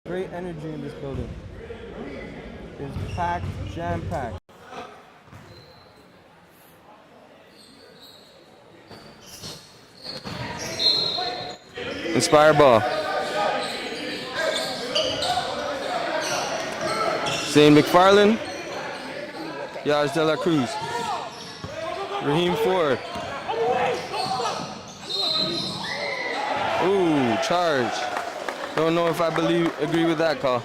Great energy in this building. It's packed, jam-packed. Inspire ball. Zane McFarland. Yaj De La Cruz. Raheem Ford. Ooh, charge. Don't know if I agree with that call.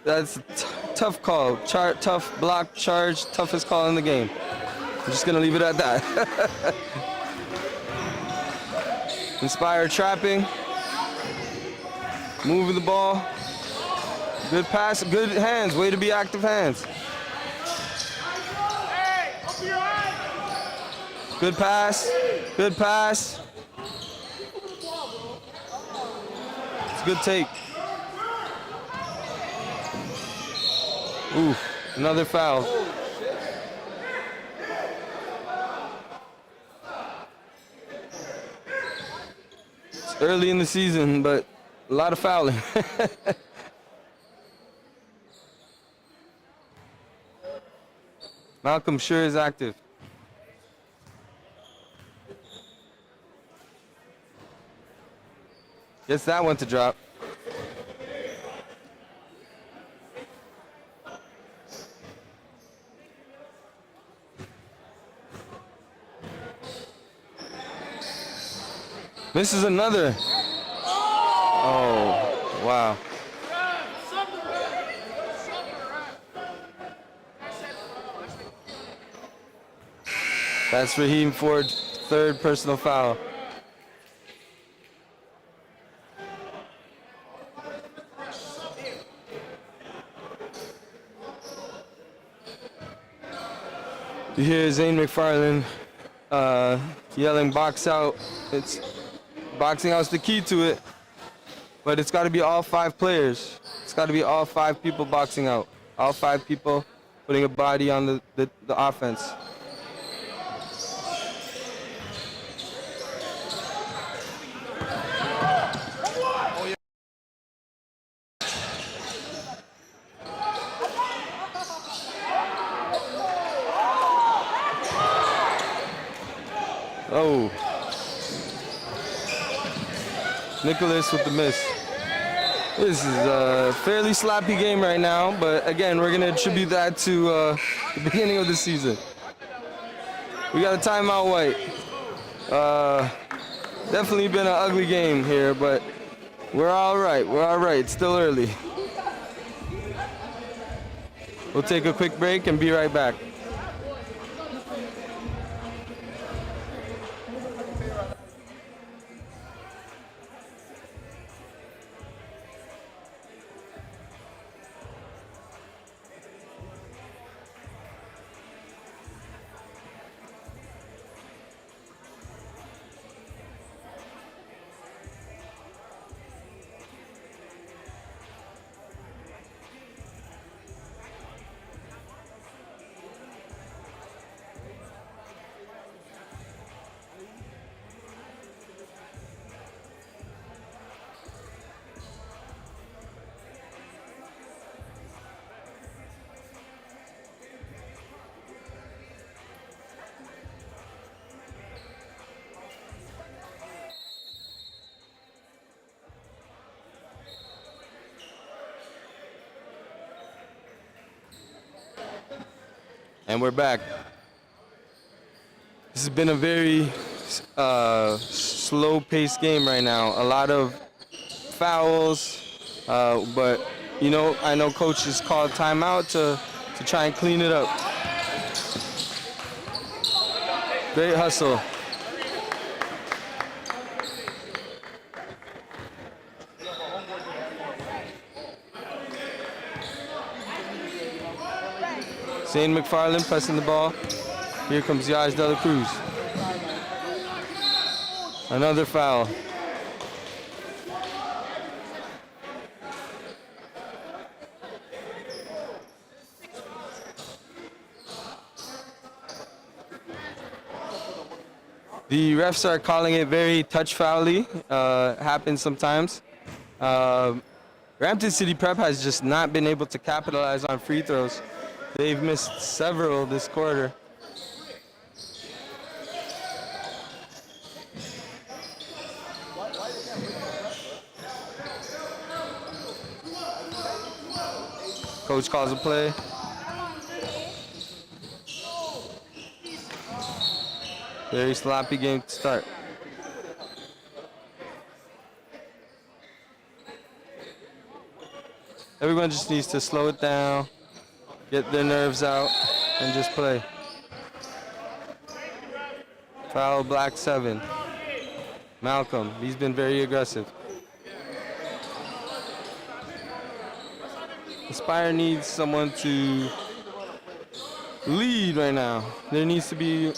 That's a tough call. Tough block, charge, toughest call in the game. I'm just gonna leave it at that. Inspire trapping. Moving the ball. Good pass, good hands. Way to be active hands. Good pass. Good pass. It's a good take. Ooh, another foul. It's early in the season, but a lot of fouling. Malcolm sure is active. Guess that one to drop. Misses another. Oh, wow. That's Raheem Ford's third personal foul. You hear Zane McFarland yelling box out. Boxing out's the key to it, but it's got to be all 5 players. It's got to be all 5 people boxing out. All 5 people putting a body on the offense. Oh. Nicholas with the miss. This is a fairly sloppy game right now, but again, we're going to attribute that to the beginning of the season. We got a timeout, White. Definitely been an ugly game here, but we're all right. We're all right. It's still early. We'll take a quick break and be right back. And we're back. This has been a very slow-paced game right now. A lot of fouls, but you know, I know coach has called timeout to try and clean it up. Great hustle. Zane McFarland pressing the ball. Here comes Yaj De La Cruz. Another foul. The refs are calling it very touch foul-y. Happens sometimes. Rampton City Prep has just not been able to capitalize on free throws. They've missed several this quarter. Coach calls a play. Very sloppy game to start. Everyone just needs to slow it down, get their nerves out, and just play. Foul, Black 7. Malcolm, he's been very aggressive. Aspire needs someone to lead right now. There needs to be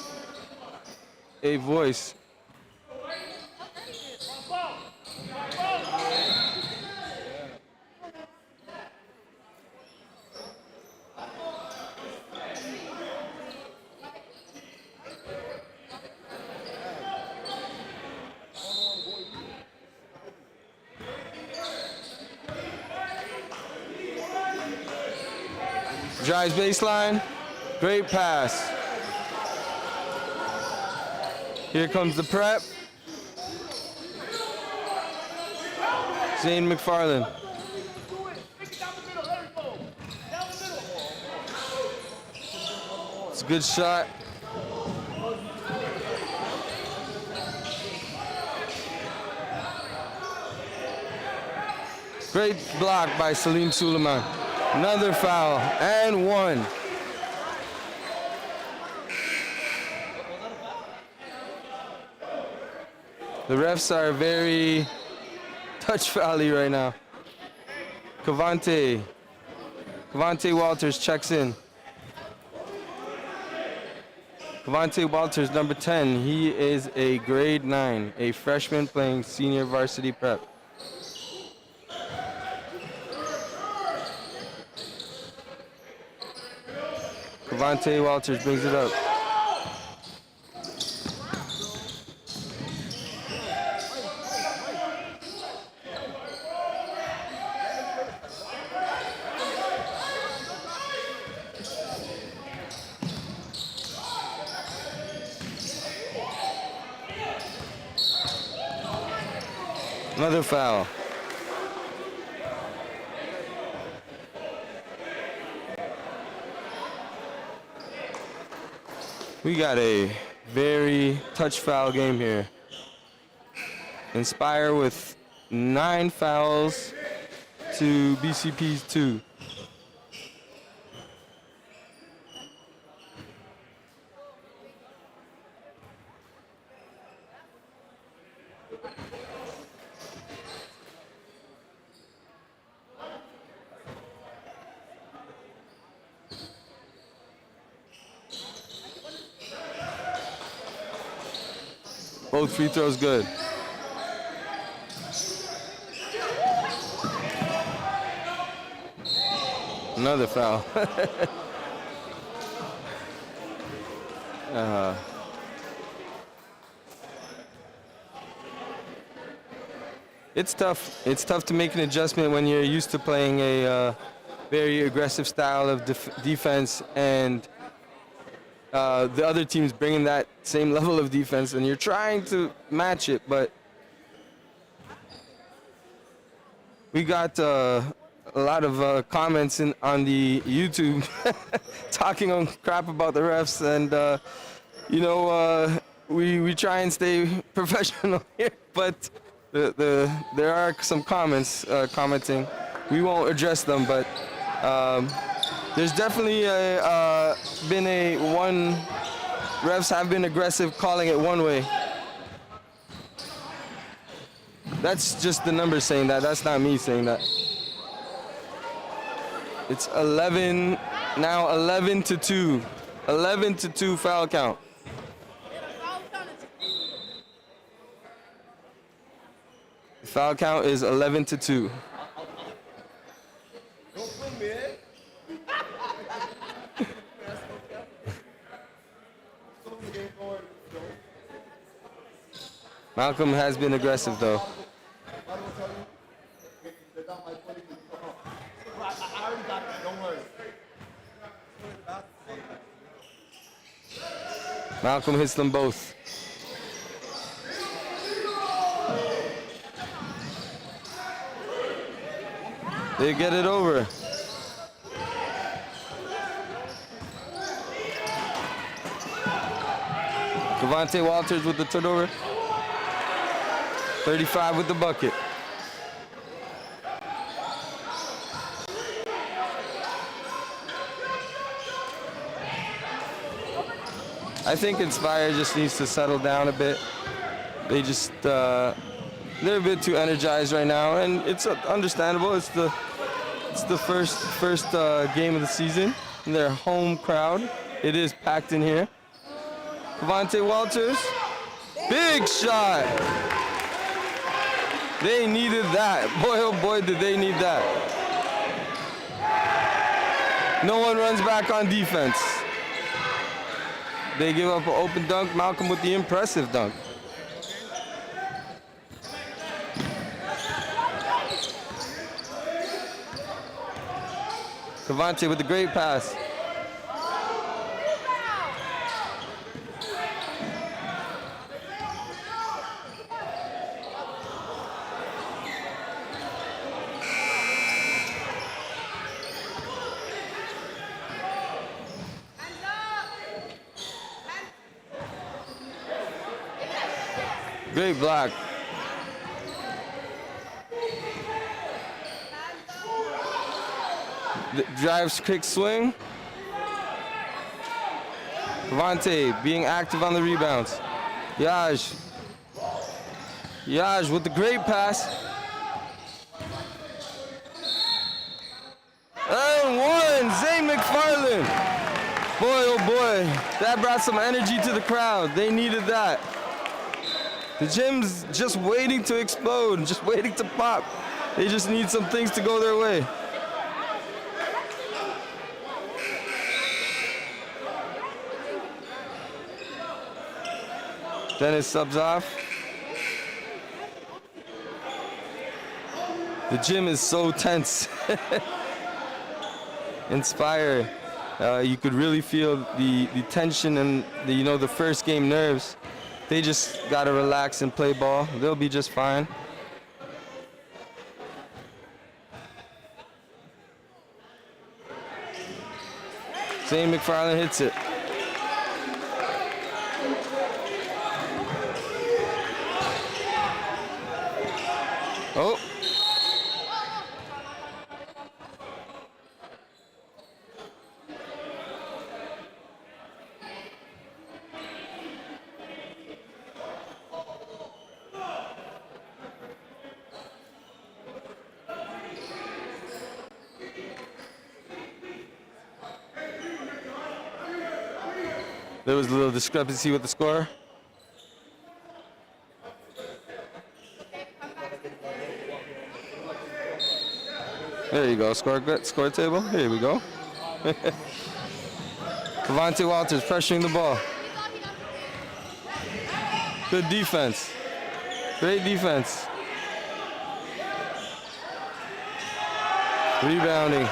a voice. Drives baseline, great pass. Here comes the prep. Zane McFarland. It's a good shot. Great block by Salim Suleiman. Another foul, and one. The refs are very touch foul-y right now. Cavante Walters checks in. Cavante Walters, number 10. He is a grade 9, a freshman playing senior varsity prep. Cavante Walters brings it up. Another foul. We got a very touch foul game here. Inspire with 9 fouls to BCP's 2. Both free throws good. Another foul. It's tough. It's tough to make an adjustment when you're used to playing a very aggressive style of defense, and the other team's bringing that same level of defense, and you're trying to match it, but we got a lot of comments on the YouTube talking on crap about the refs, and we try and stay professional here, but there are some comments commenting. We won't address them, but there's definitely been refs have been aggressive calling it one way. That's just the numbers saying that. That's not me saying that. It's 11 now, 11-2. 11-2 foul count. The foul count is 11-2. Malcolm has been aggressive though. Malcolm hits them both. They get it over. Devontae Walters with the turnover. 35 with the bucket. I think Inspire just needs to settle down a bit. They just, they're a bit too energized right now, and it's understandable. It's the first game of the season, and their home crowd. It is packed in here. Devontae Walters, big shot. They needed that. Boy, oh boy, did they need that. No one runs back on defense. They give up an open dunk. Malcolm with the impressive dunk. Devontae with the great pass. Great block. Drives, quick swing. Devontae being active on the rebounds. Yaj with the great pass. And one, Zane McFarland. Boy, oh boy, that brought some energy to the crowd. They needed that. The gym's just waiting to explode, just waiting to pop. They just need some things to go their way. Dennis subs off. The gym is so tense. Inspire. You could really feel the tension and the first game nerves. They just gotta relax and play ball. They'll be just fine. Zane McFarland hits it. Oh. There was a little discrepancy with the score. There you go, score table. Here we go. Devontae Walters pressuring the ball. Good defense. Great defense. Rebounding.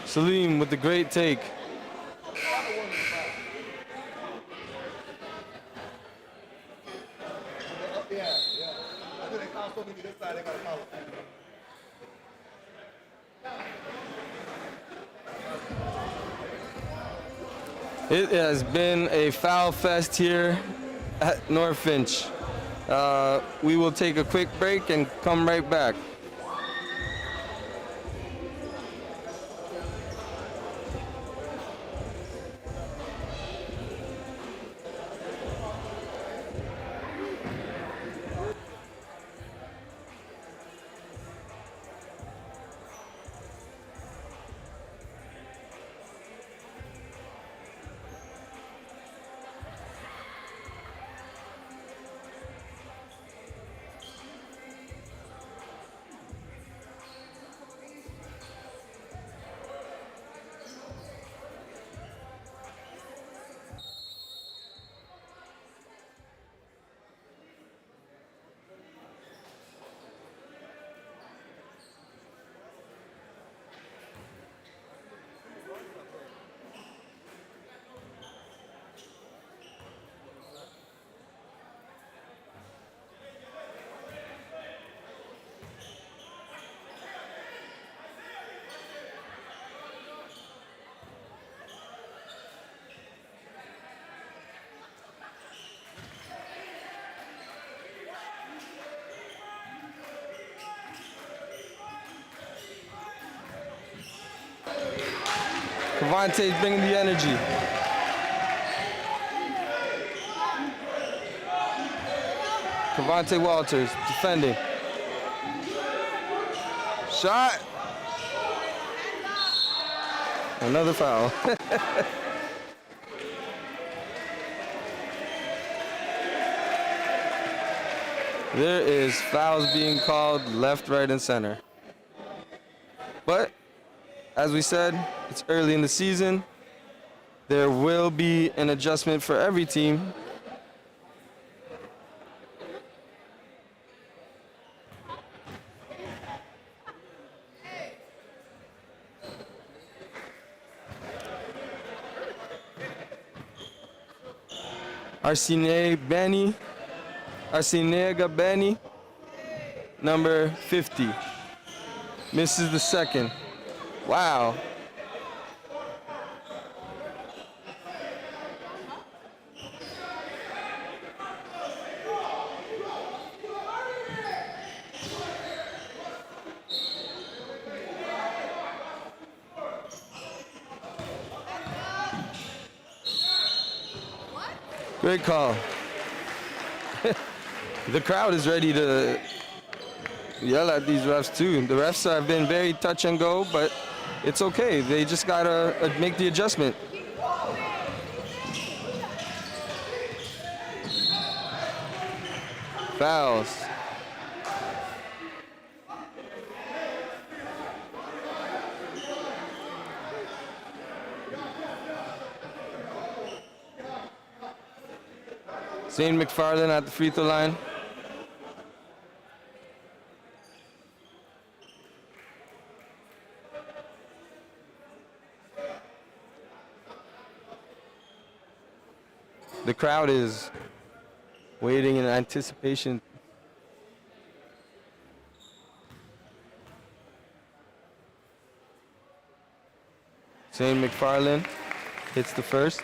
Salim with the great take. It has been a foul fest here at North Finch. We will take a quick break and come right back. Cavante's bringing the energy. Cavante Walters defending. Shot. Another foul. There is fouls being called left, right, and center. But, as we said, it's early in the season. There will be an adjustment for every team. Arsinega Benny, number 50. Misses the second. Wow. Great call. The crowd is ready to yell at these refs too. The refs have been very touch and go, but it's okay. They just gotta make the adjustment. Fouls. Zane McFarland at the free throw line. The crowd is waiting in anticipation. Zane McFarland hits the first.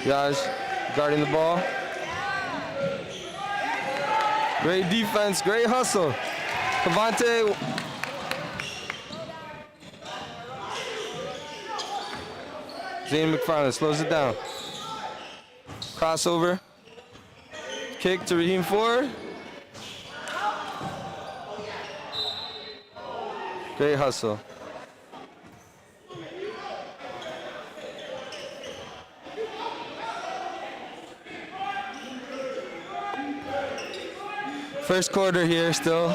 Yaj guarding the ball. Great defense, great hustle. Cavante. Zane McFarland slows it down. Crossover. Kick to Raheem Ford. Great hustle. First quarter here still,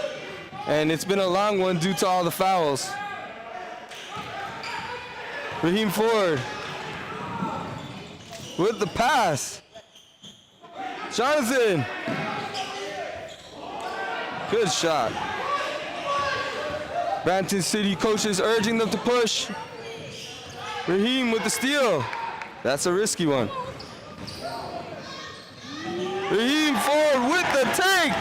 and it's been a long one due to all the fouls. Raheem Ford with the pass. Jonathan. Good shot. Brampton City coaches urging them to push. Raheem with the steal. That's a risky one. Raheem Ford with the take.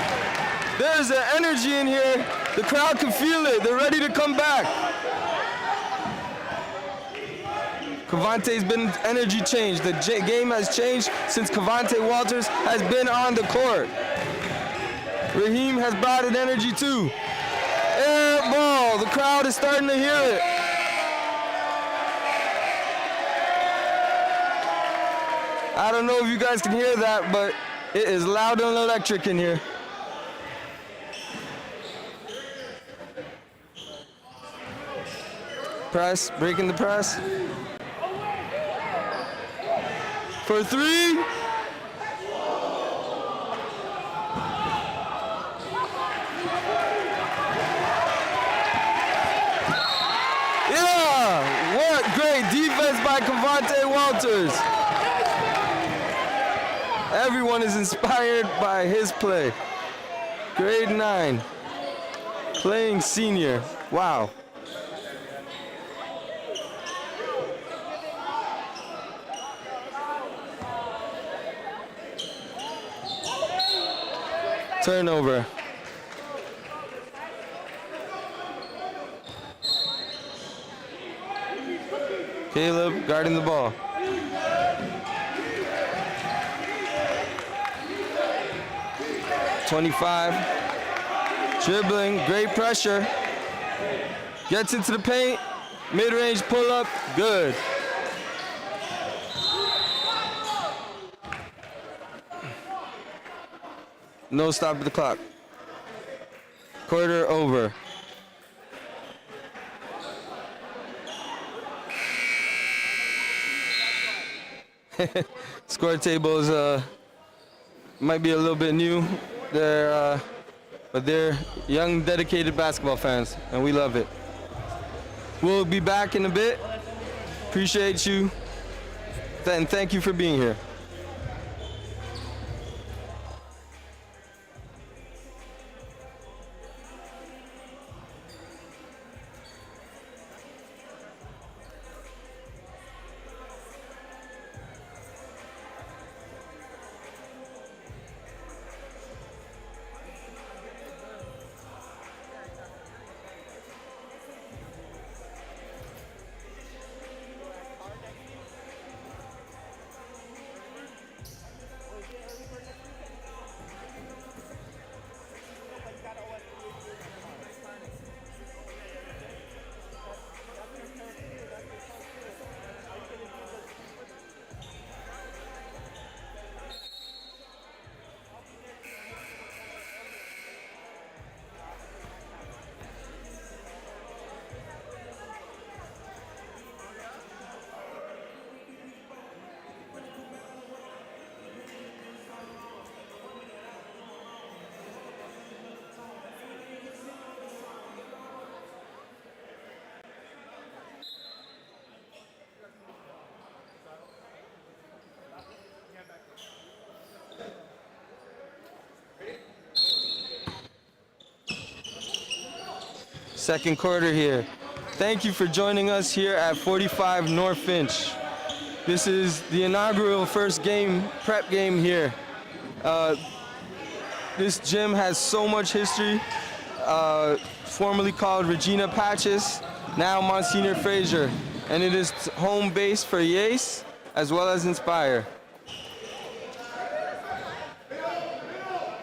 There's an energy in here. The crowd can feel it. They're ready to come back. Cavante's been energy changed. The game has changed since Cavante Walters has been on the court. Raheem has brought in energy too. Air ball. The crowd is starting to hear it. I don't know if you guys can hear that, but it is loud and electric in here. Press, breaking the press. For three. Yeah, what great defense by Cavante Walters. Everyone is inspired by his play. Grade 9, playing senior. Wow. Turnover. Caleb guarding the ball. .25, dribbling, great pressure. Gets into the paint, mid-range pull-up, good. No stop at the clock. Quarter over. Score tables might be a little bit new. But they're young, dedicated basketball fans, and we love it. We'll be back in a bit. Appreciate you, and thank you for being here. Second quarter here. Thank you for joining us here at 45 North Finch. This is the inaugural first prep game here. This gym has so much history. Formerly called Regina Patches, now Monsignor Fraser. And it is home base for YAAACE as well as Inspire.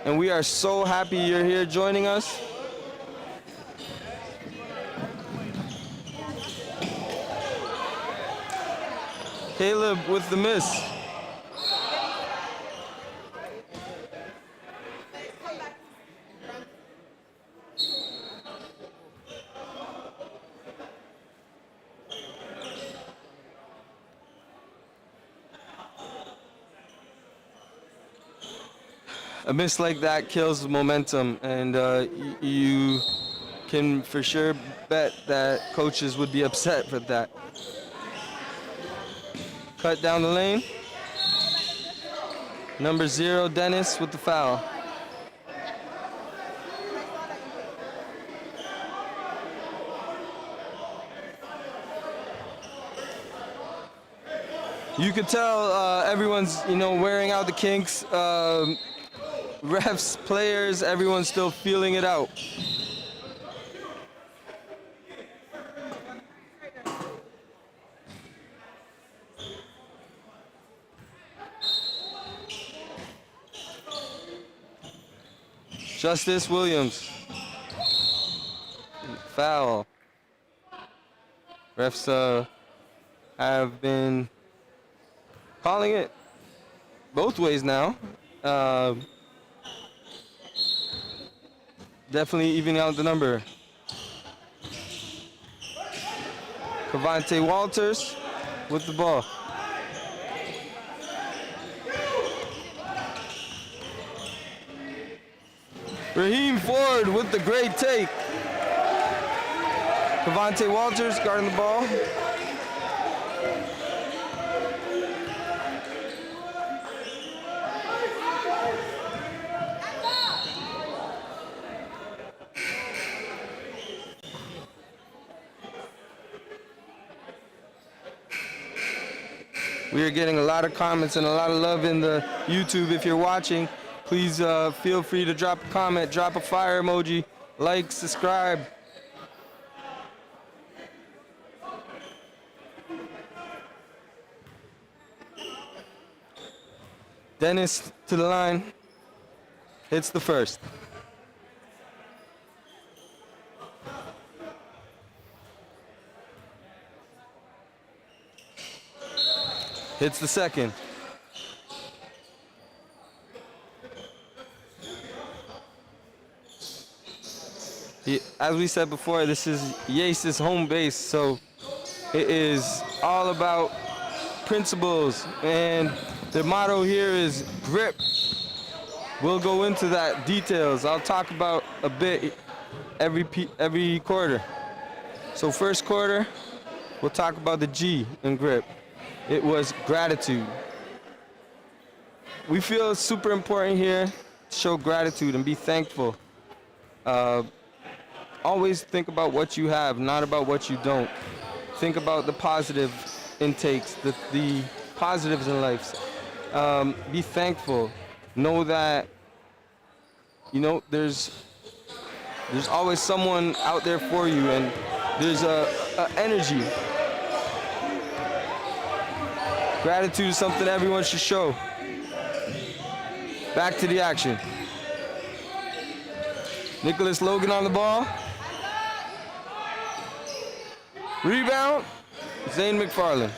And we are so happy you're here joining us. Caleb with the miss. A miss like that kills momentum, and you can for sure bet that coaches would be upset with that. Cut down the lane. Number 0, Dennis with the foul. You could tell everyone's, wearing out the kinks. Refs, players, everyone's still feeling it out. Justice Williams. Foul. Refs have been calling it both ways now. Definitely evening out the number. Cavante Walters with the ball. Raheem Ford with the great take. Cavante Walters guarding the ball. We are getting a lot of comments and a lot of love in the YouTube. If you're watching, please feel free to drop a comment, drop a fire emoji, like, subscribe. Dennis to the line. Hits the first. Hits the second. As we said before, this is YAAACE's home base, so it is all about principles, and the motto here is grip. We'll go into that details. I'll talk about a bit every quarter. So first quarter, we'll talk about the G in grip. It was gratitude. We feel it's super important here to show gratitude and be thankful. Always think about what you have, not about what you don't. Think about the positive intakes, the positives in life. Be thankful. Know that, you know, there's always someone out there for you, and there's a energy. Gratitude is something everyone should show. Back to the action. Nicholas Logan on the ball. Rebound, Zane McFarland.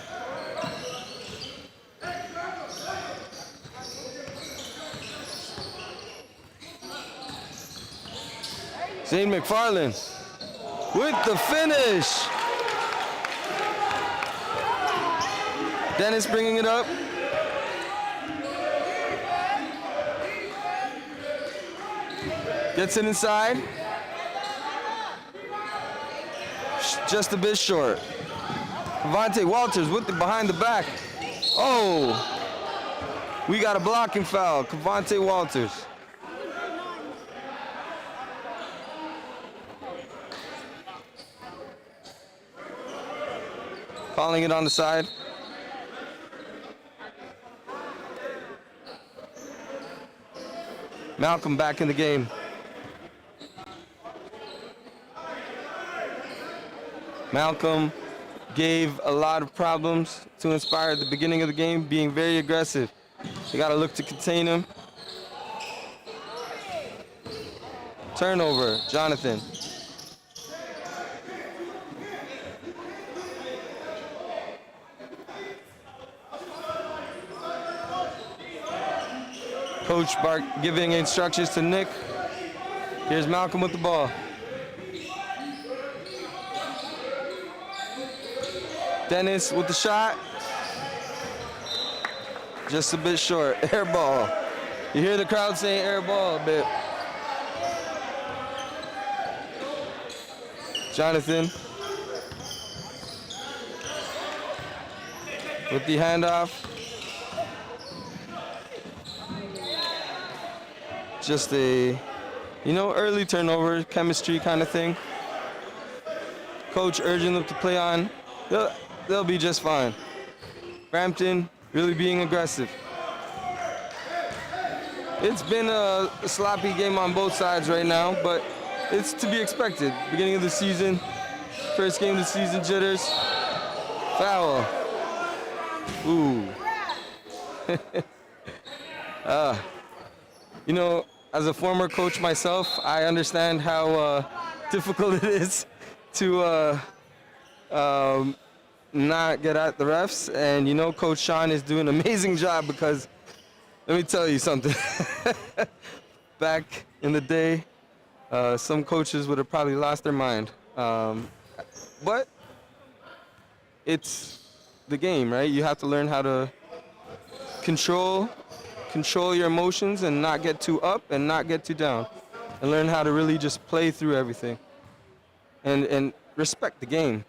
Zane McFarland with the finish. Dennis bringing it up. Gets it inside. Just a bit short. Cavante Walters with the behind the back. Oh, we got a blocking foul. Cavante Walters. Calling it on the side. Malcolm back in the game. Malcolm gave a lot of problems to Inspire at the beginning of the game, being very aggressive. You got to look to contain him. Turnover, Jonathan. Coach Bark giving instructions to Nick. Here's Malcolm with the ball. Dennis with the shot. Just a bit short. Air ball. You hear the crowd saying air ball a bit. Jonathan with the handoff. Just a, early turnover, chemistry kind of thing. Coach urging them to play on. They'll be just fine. Brampton really being aggressive. It's been a sloppy game on both sides right now, but it's to be expected. Beginning of the season, first game of the season, jitters. Foul. Ooh. As a former coach myself, I understand how difficult it is to not get at the refs. And, Coach Sean is doing an amazing job because, let me tell you something. Back in the day, some coaches would have probably lost their mind. But it's the game, right? You have to learn how to control your emotions and not get too up and not get too down, and learn how to really just play through everything and respect the game.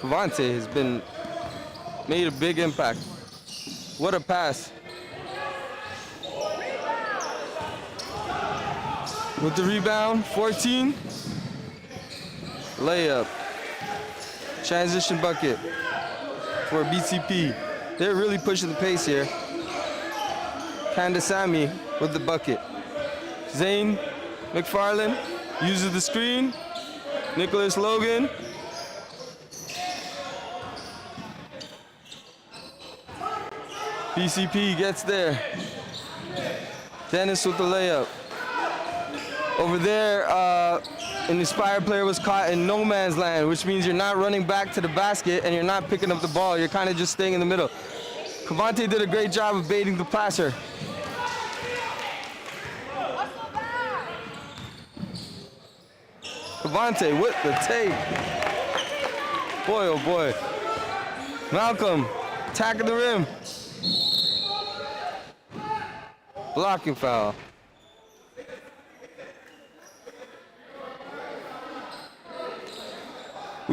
Cavante has made a big impact. What a pass. With the rebound, 14. Layup. Transition bucket for BCP. They're really pushing the pace here. Kandasamy with the bucket. Zane McFarland uses the screen. Nicholas Logan. BCP gets there. Dennis with the layup. Over there, an inspired player was caught in no man's land, which means you're not running back to the basket and you're not picking up the ball. You're kind of just staying in the middle. Cavante did a great job of baiting the passer. Cavante with the tape. Boy, oh boy. Malcolm, attacking the rim. Blocking foul.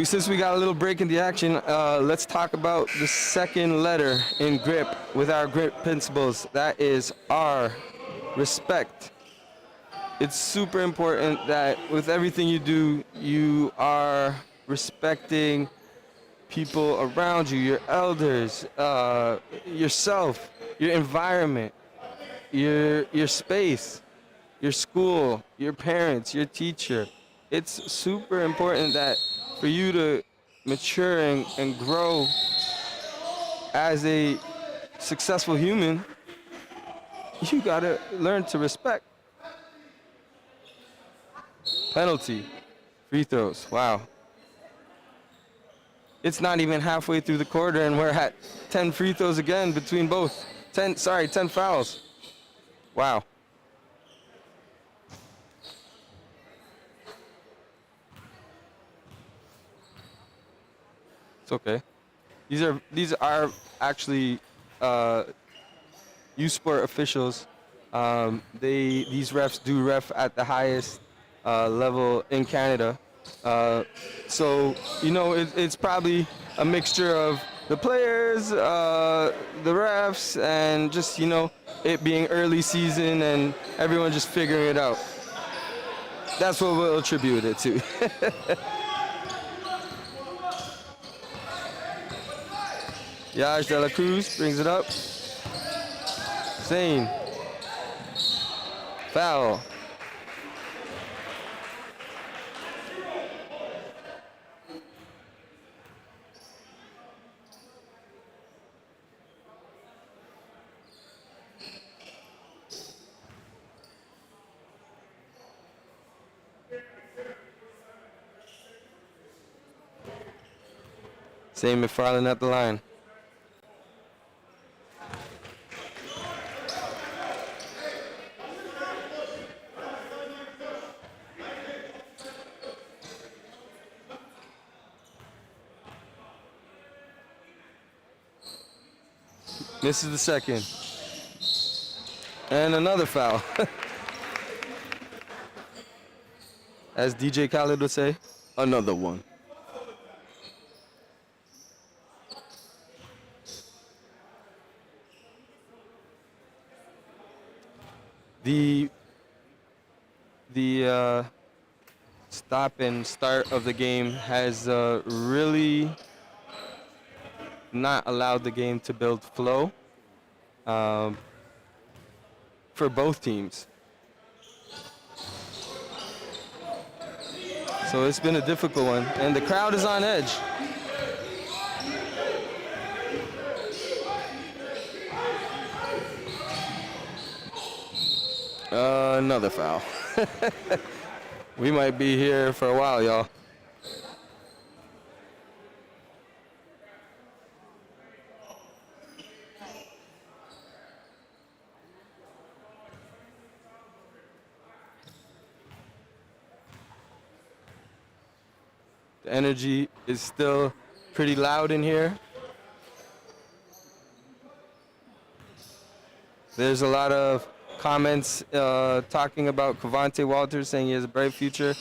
Since we got a little break in the action, let's talk about the second letter in GRIP with our GRIP principles. That is R, respect. It's super important that with everything you do, you are respecting people around you, your elders, yourself, your environment, your space, your school, your parents, your teacher. It's super important that for you to mature and grow as a successful human, you gotta learn to respect. Penalty, free throws, wow. It's not even halfway through the quarter and we're at 10 free throws again between both. 10 fouls. Wow. It's okay. These are actually youth sport officials. These refs do ref at the highest level in Canada. So, you know, it's probably a mixture of the players, the refs, and just, you know, it being early season and everyone just figuring it out. That's what we'll attribute it to. Yaj de la Cruz brings it up. Zane. Foul. Zane McFarland at the line. Misses the second. And another foul. As DJ Khaled would say, another one. The stop and start of the game has really not allowed the game to build flow for both teams. So it's been a difficult one, and the crowd is on edge. Another foul. We might be here for a while, y'all. The energy is still pretty loud in here. There's a lot of comments talking about Cavante Walters, saying he has a bright future.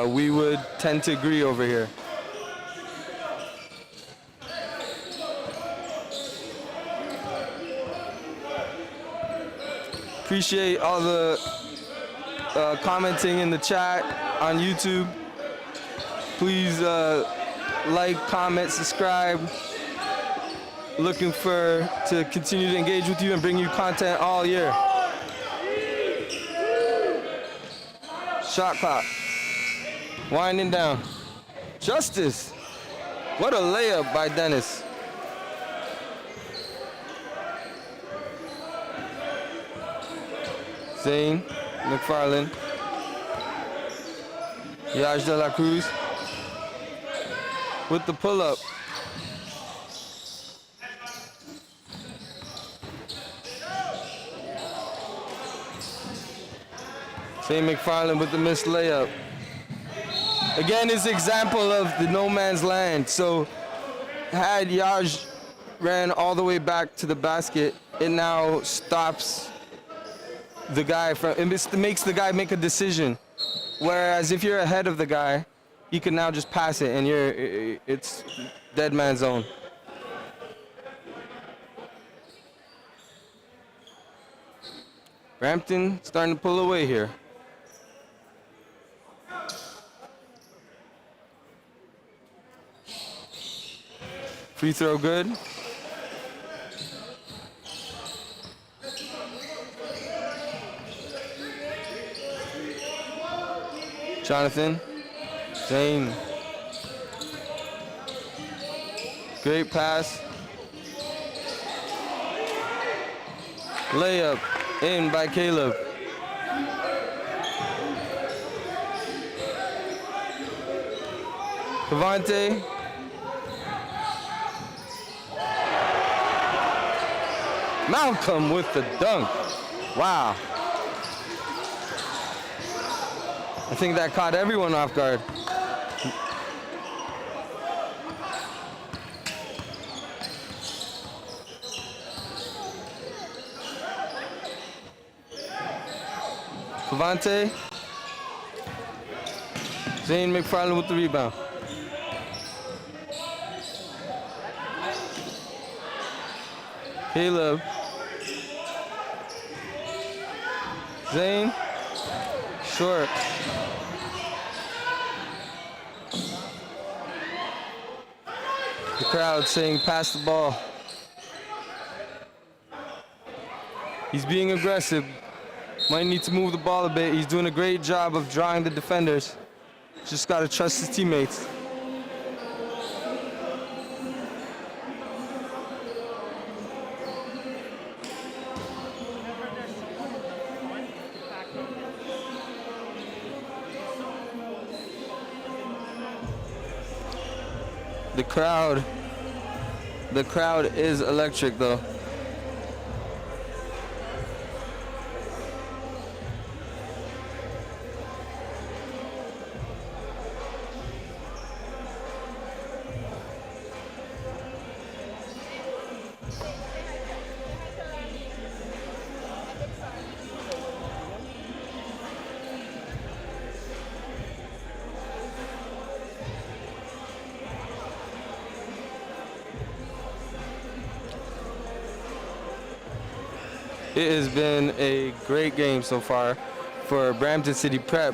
We would tend to agree over here. Appreciate all the commenting in the chat on YouTube. Please like, comment, subscribe. Looking to continue to engage with you and bring you content all year. Shot clock. Winding down. Justice. What a layup by Dennis. Zane McFarland. YAAACE de la Cruz with the pull-up. Zane McFarland with the missed layup. Again, it's an example of the no man's land. So had YAAACE ran all the way back to the basket, it now stops the guy from, it makes the guy make a decision. Whereas if you're ahead of the guy, he can now just pass it and it's dead man zone. Brampton starting to pull away here. Free throw good. Jonathan, Zane. Great pass. Layup in by Caleb. Cavante. Malcolm with the dunk. Wow. I think that caught everyone off guard. Cavante. Zane McFarland with the rebound. Caleb. Zane. Short. The crowd saying pass the ball. He's being aggressive. Might need to move the ball a bit. He's doing a great job of drawing the defenders. Just got to trust his teammates. The crowd is electric though. It has been a great game so far for Brampton City Prep.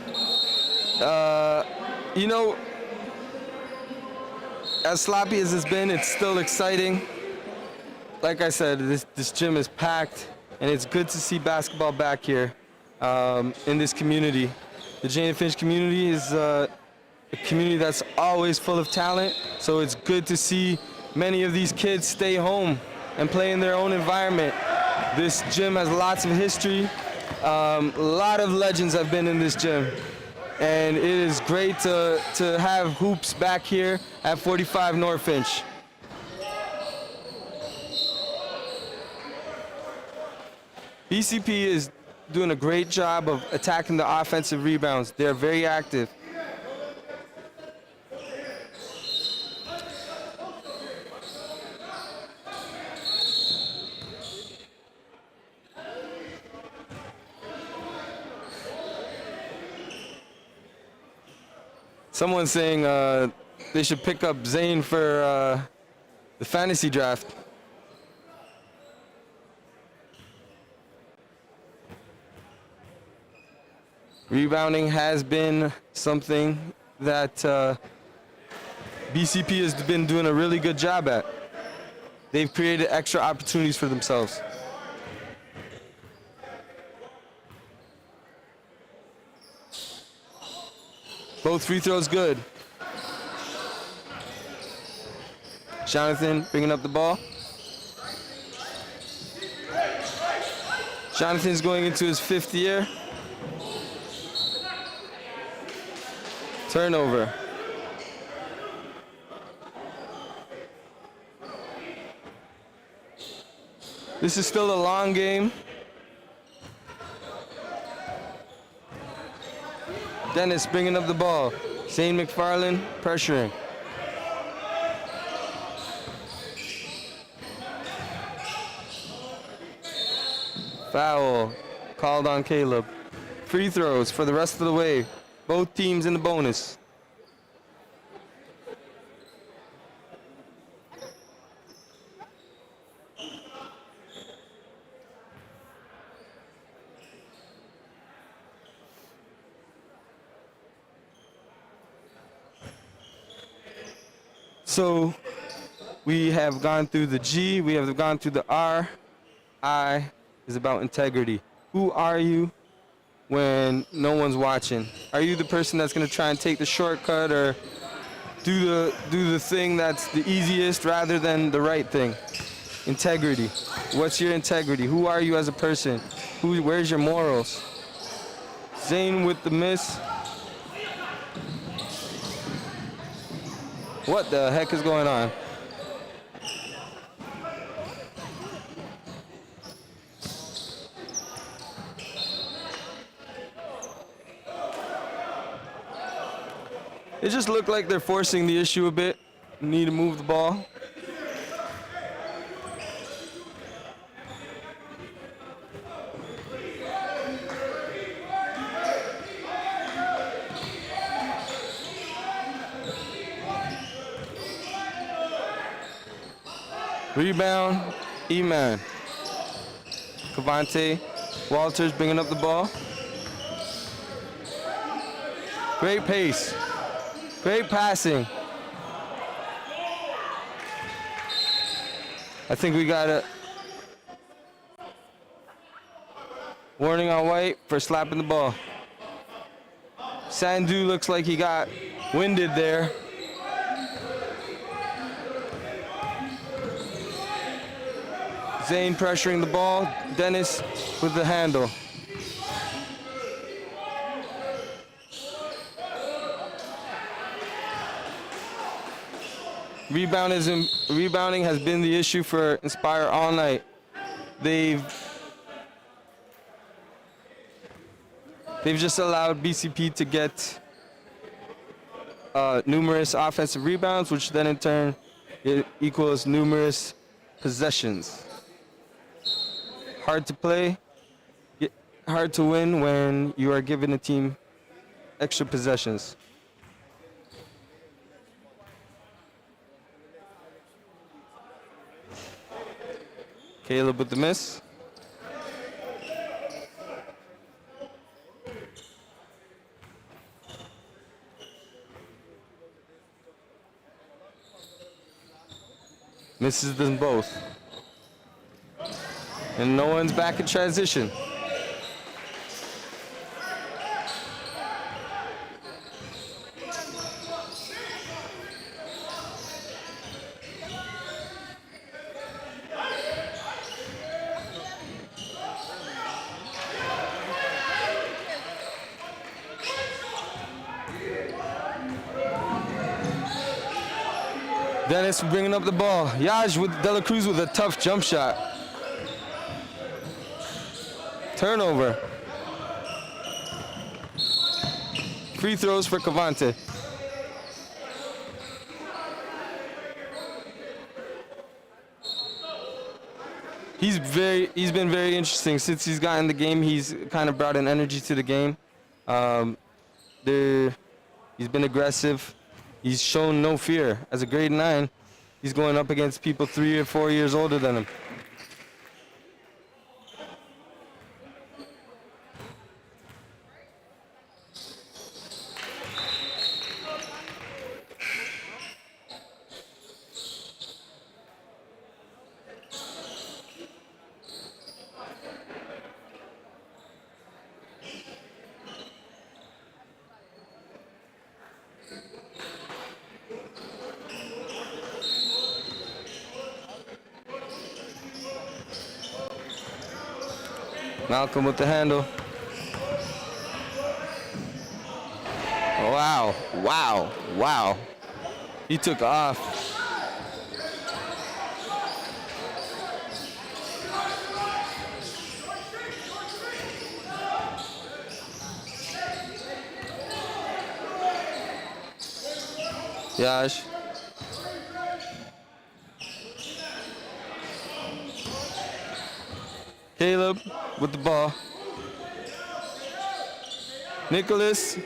You know, as sloppy as it's been, it's still exciting. Like I said, this gym is packed, and it's good to see basketball back here in this community. The Jane and Finch community is a community that's always full of talent, so it's good to see many of these kids stay home and play in their own environment. This gym has lots of history. A lot of legends have been in this gym. And it is great to have hoops back here at 45 North Finch. BCP is doing a great job of attacking the offensive rebounds. They're very active. Someone's saying they should pick up Zane for the fantasy draft. Rebounding has been something that BCP has been doing a really good job at. They've created extra opportunities for themselves. Both free throws good. Jonathan bringing up the ball. Jonathan's going into his 5th year. Turnover. This is still a long game. Dennis bringing up the ball. Zane McFarland pressuring. Foul called on Caleb. Free throws for the rest of the way. Both teams in the bonus. So we have gone through the G, we have gone through the R. I is about integrity. Who are you when no one's watching? Are you the person that's gonna try and take the shortcut or do the thing that's the easiest rather than the right thing? Integrity. What's your integrity? Who are you as a person? Where's your morals? Zane with the miss. What the heck is going on? It just looked like they're forcing the issue a bit. Need to move the ball. Rebound, E-Man. Cavante Walters bringing up the ball. Great pace. Great passing. I think we got a warning on White for slapping the ball. Sandu looks like he got winded there. Zane pressuring the ball. Dennis with the handle. Rebounding has been the issue for Inspire all night. They've just allowed BCP to get numerous offensive rebounds, which then in turn equals numerous possessions. Hard to play, hard to win when you are giving a team extra possessions. Caleb with the miss. Misses them both. And no one's back in transition. Dennis bringing up the ball. Yaj with De La Cruz with a tough jump shot. Turnover. Free throws for Cavante. He's been very interesting since he's gotten the game. He's kind of brought an energy to the game. He's been aggressive. He's shown no fear. As a grade 9, he's going up against people 3 or 4 years older than him. Malcolm with the handle. Wow, wow, wow. He took off. Yash. Caleb with the ball. Nicholas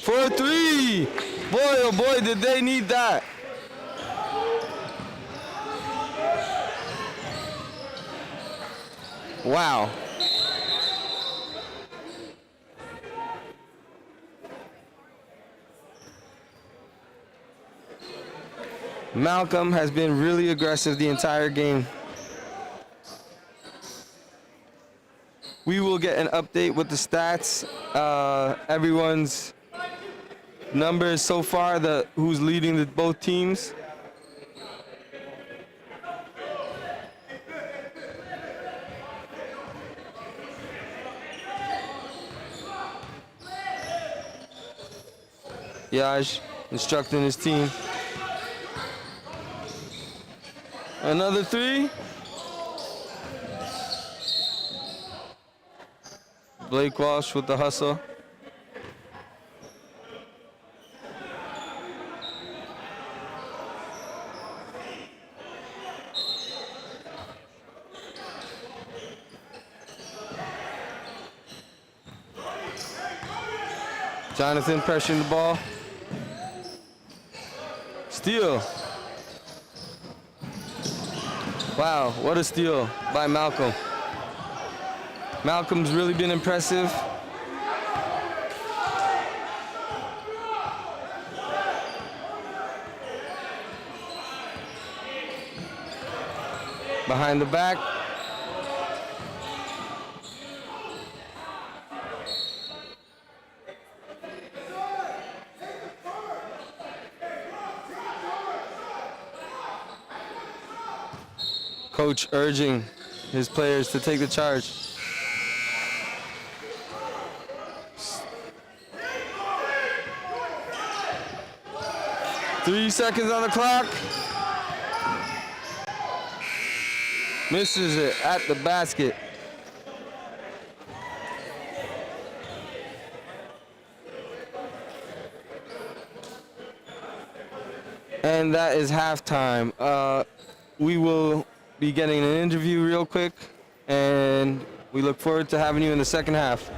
for three. Boy, oh boy, did they need that. Wow. Malcolm has been really aggressive the entire game. We will get an update with the stats, everyone's numbers so far, who's leading both teams. Yash instructing his team. Another three. Blake Walsh with the hustle. Jonathan pressuring the ball. Steal. Wow, what a steal by Malcolm. Malcolm's really been impressive. Behind the back. Coach urging his players to take the charge. Three seconds on the clock. Misses it at the basket. And that is halftime. We will be getting an interview real quick, and we look forward to having you in the second half.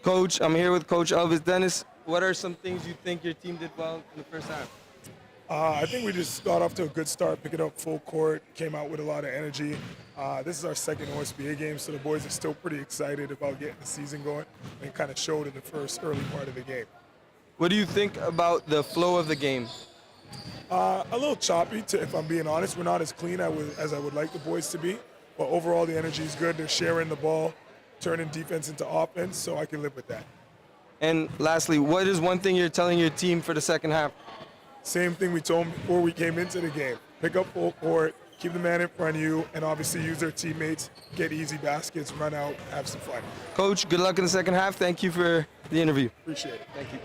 Coach, I'm here with Coach Elvis Dennis. What are some things you think your team did well in the first half? I think we just got off to a good start, picking up full court, came out with a lot of energy. This is our second OSBA game, so the boys are still pretty excited about getting the season going, and kind of showed in the first early part of the game. What do you think about the flow of the game? A little choppy, if I'm being honest. We're not as clean as I would like the boys to be, but overall the energy is good. They're sharing the ball, turning defense into offense, so I can live with that. And lastly, what is one thing you're telling your team for the second half? Same thing we told them before we came into the game. Pick up full court, keep the man in front of you, and obviously use their teammates, get easy baskets, run out, have some fun. Coach, good luck in the second half. Thank you for the interview. Appreciate it. Thank you.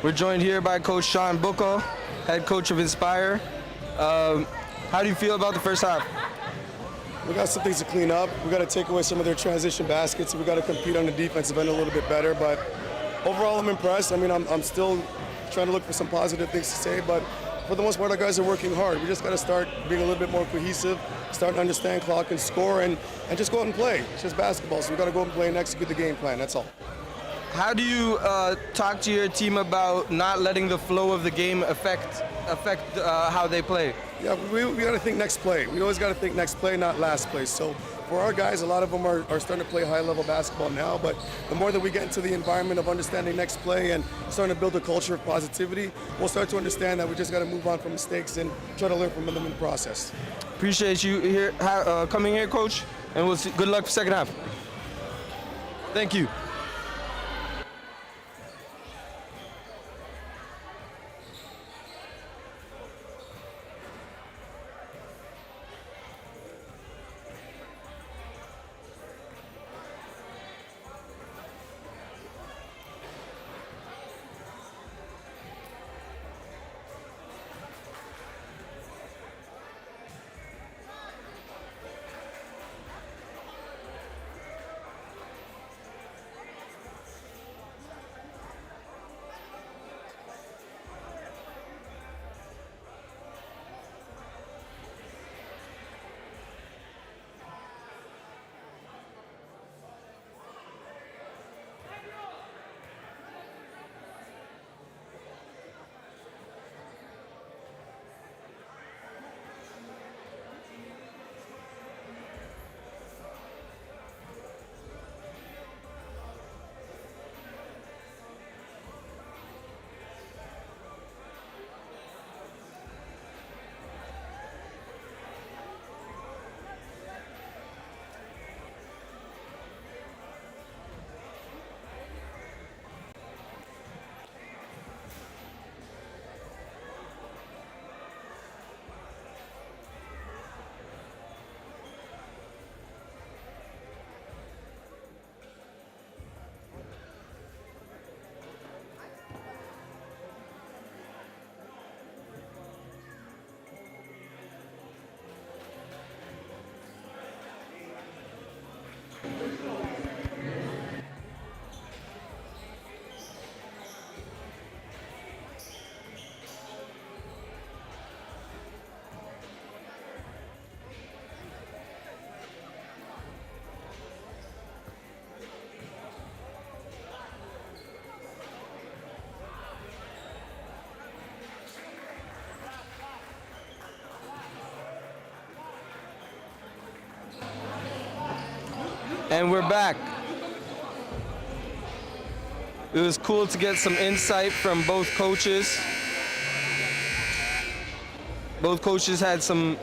We're joined here by Coach Sean Bucco, head coach of Inspire. How do you feel about the first half? We got some things to clean up. We got to take away some of their transition baskets. We got to compete on the defensive end a little bit better. But overall, I'm impressed. I mean, I'm still trying to look for some positive things to say. But for the most part, our guys are working hard. We just got to start being a little bit more cohesive, start to understand clock and score, and just go out and play. It's just basketball, so we got to go out and play and execute the game plan. That's all. How do you talk to your team about not letting the flow of the game affect affect how they play? Yeah, we got to think next play. We always got to think next play, not last play. So for our guys, a lot of them are starting to play high-level basketball now, but the more that we get into the environment of understanding next play and starting to build a culture of positivity, we'll start to understand that we just got to move on from mistakes and try to learn from them in the process. Appreciate you here coming here, Coach, and we'll see. Good luck for second half. Thank you. And we're back. It was cool to get some insight from both coaches. Both coaches had some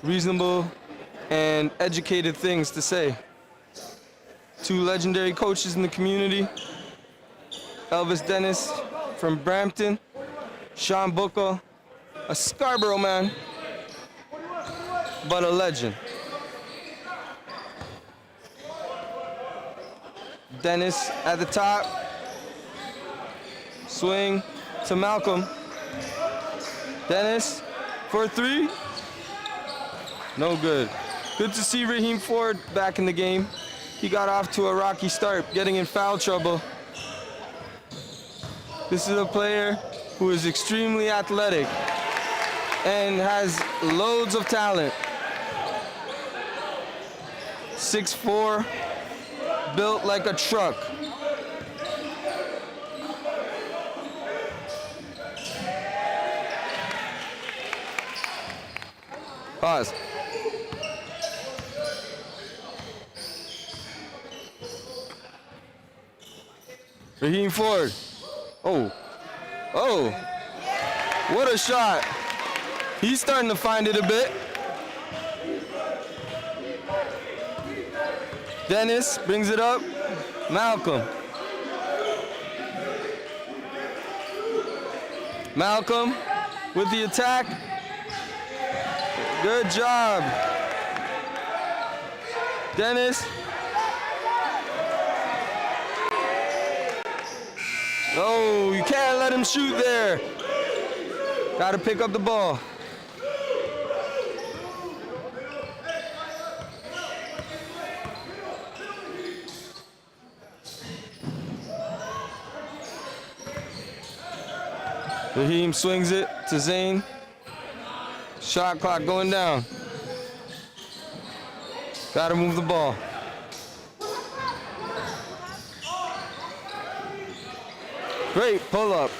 reasonable and educated things to say. Two legendary coaches in the community, Elvis Dennis from Brampton, Sean Buckle, a Scarborough man, but a legend. Dennis at the top, swing to Malcolm. Dennis for three, no good. Good to see Raheem Ford back in the game. He got off to a rocky start, getting in foul trouble. This is a player who is extremely athletic and has loads of talent. 6'4", built like a truck. Pause. Raheem Ford. Oh. Oh. What a shot. He's starting to find it a bit. Dennis brings it up. Malcolm. Malcolm with the attack. Good job. Dennis. Oh, you can't let him shoot there. Got to pick up the ball. Raheem swings it to Zane. Shot clock going down. Got to move the ball. Great pull up.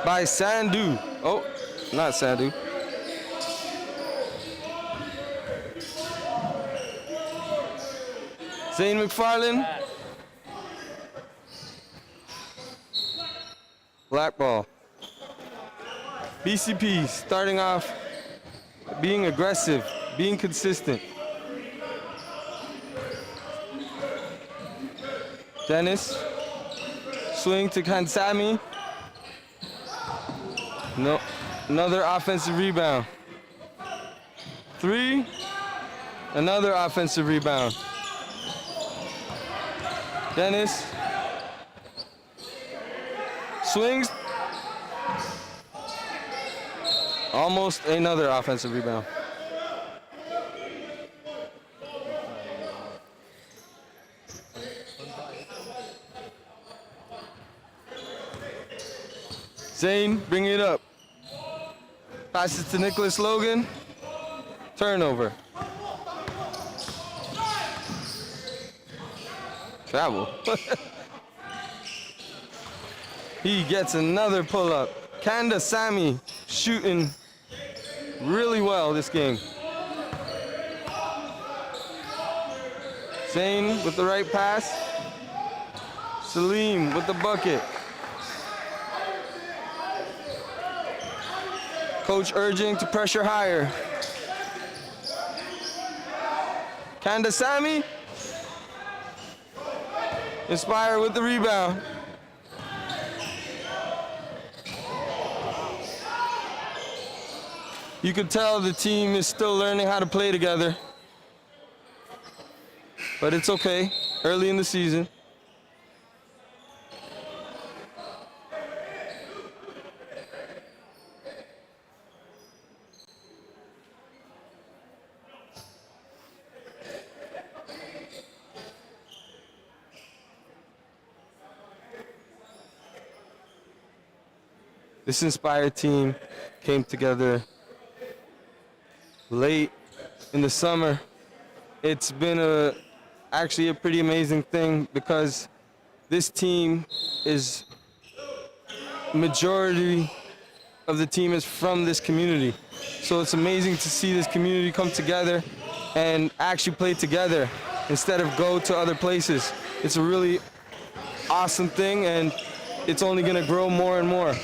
by Sandu. Oh, not Sandu. Zane McFarlane. Black ball. BCP starting off being aggressive, being consistent. Dennis, swing to Kansami. No, another offensive rebound. 3, another offensive rebound. Dennis, swings, almost another offensive rebound. Zane, bring it up. Passes to Nicholas Logan. Turnover. Travel. He gets another pull-up. Kanda Sami shooting really well this game. Zane with the right pass. Salim with the bucket. Coach urging to pressure higher. Kanda Sami. Inspire with the rebound. You can tell the team is still learning how to play together. But it's okay, early in the season. This Inspired team came together late in the summer. It's been actually a pretty amazing thing because this team is, majority of the team is from this community. So it's amazing to see this community come together and actually play together instead of go to other places. It's a really awesome thing, and it's only gonna grow more and more.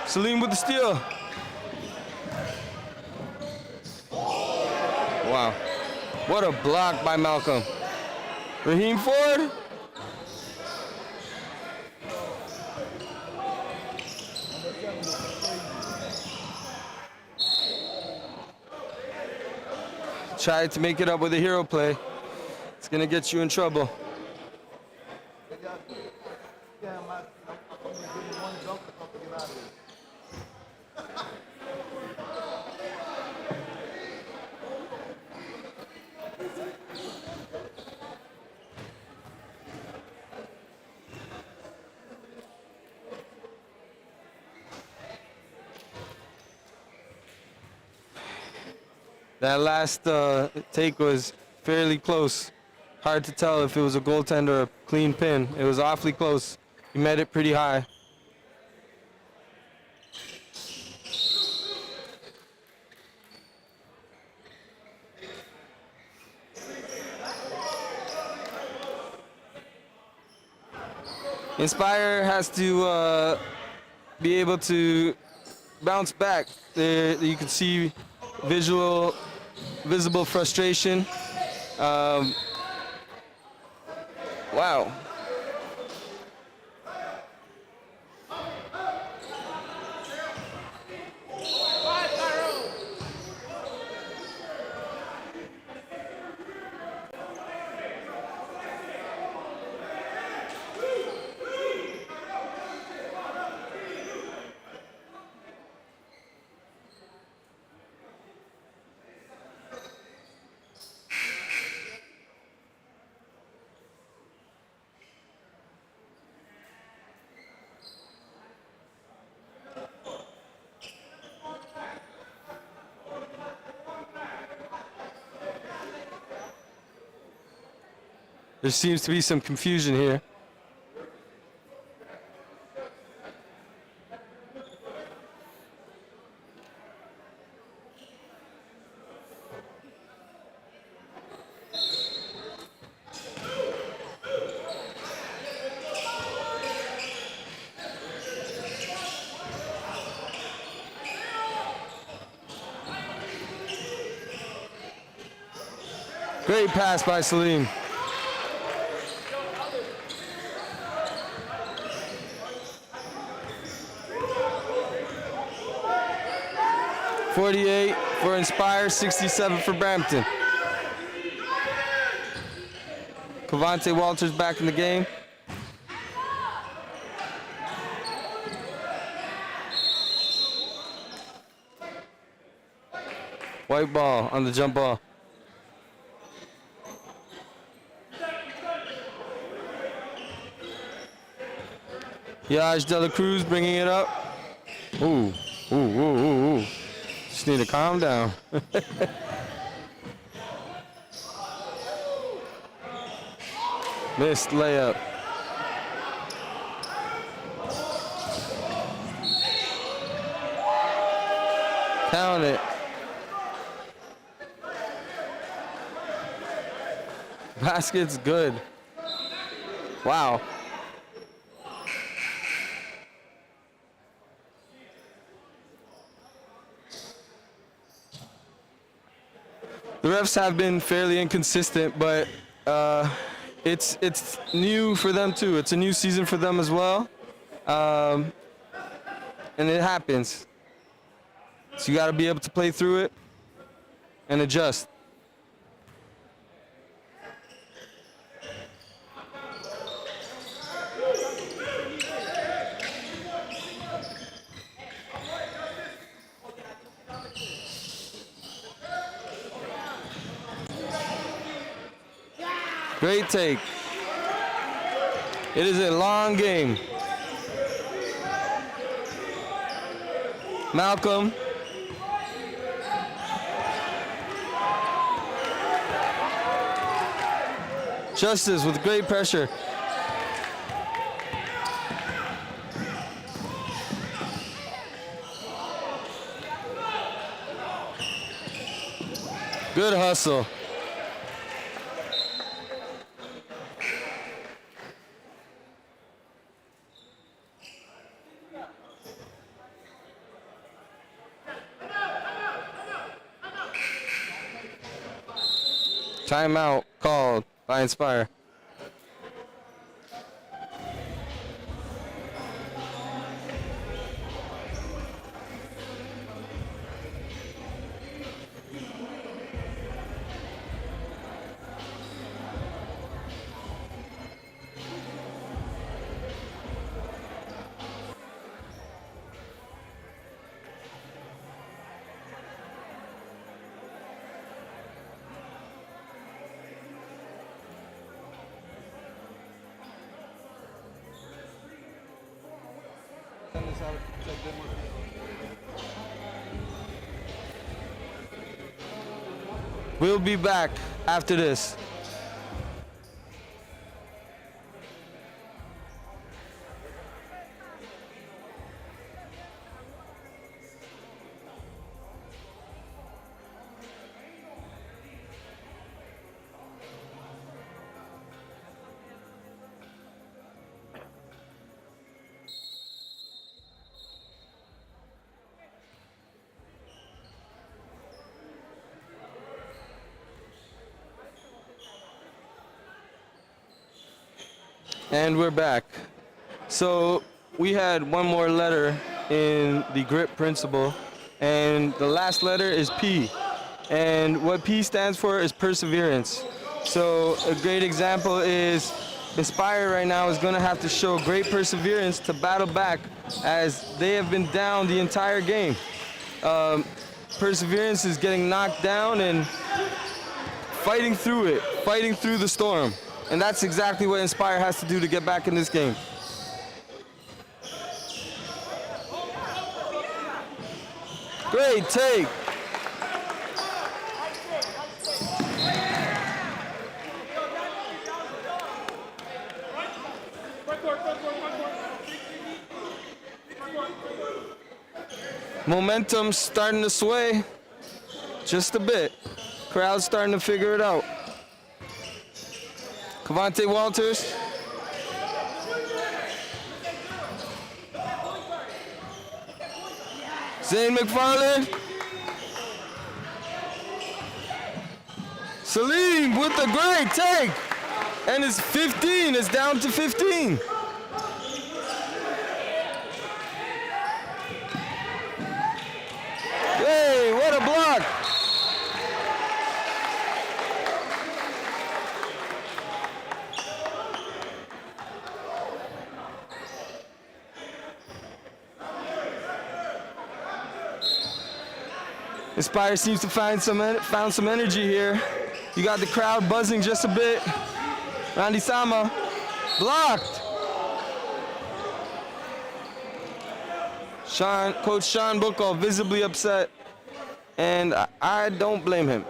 Salim with the steal. Wow. What a block by Malcolm. Raheem Ford. Tried to make it up with a hero play. It's gonna get you in trouble. That last take was fairly close. Hard to tell if it was a goaltend or a clean pin. It was awfully close. He met it pretty high. Inspire has to be able to bounce back. There, you can see visible frustration. Wow. There seems to be some confusion here. Great pass by Salim. .48 for Inspire, 67 for Brampton. Cavante Walters back in the game. White ball on the jump ball. Yaj De La Cruz bringing it up. Ooh, ooh, ooh, ooh, ooh. Just need to calm down. Missed layup. Count it. Basket's good. Wow. The refs have been fairly inconsistent, but it's new for them too. It's a new season for them as well, and it happens. So you got to be able to play through it and adjust. Great take. It is a long game. Malcolm. Justice with great pressure. Good hustle. Timeout called by Inspire. We'll be back after this. And we're back. So we had one more letter in the GRIP principle, and the last letter is P. And what P stands for is perseverance. So a great example is Inspire right now is going to have to show great perseverance to battle back as they have been down the entire game. Perseverance is getting knocked down and fighting through it, fighting through the storm. And that's exactly what Inspire has to do to get back in this game. Great take. Momentum starting to sway just a bit. Crowd's starting to figure it out. Cavante Walters. Zane McFarland. Salim with the great take. And it's 15, it's down to 15. Hey, what a block. Inspire seems to found some energy here. You got the crowd buzzing just a bit. Randy Sama, blocked. Coach Sean Bukal visibly upset, and I don't blame him.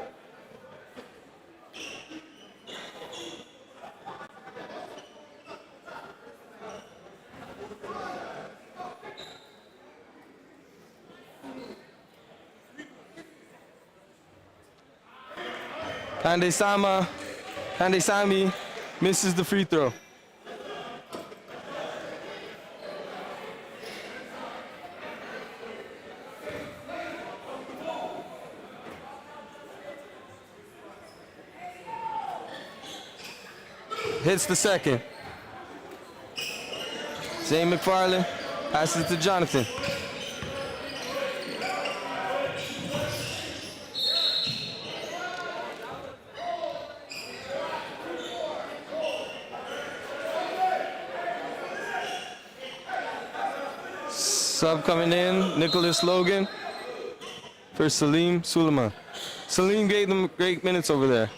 Kande Sami misses the free throw. Hits the second. Zane McFarland passes to Jonathan. Sub coming in, Nicholas Logan for Salim Suleiman. Salim gave them great minutes over there.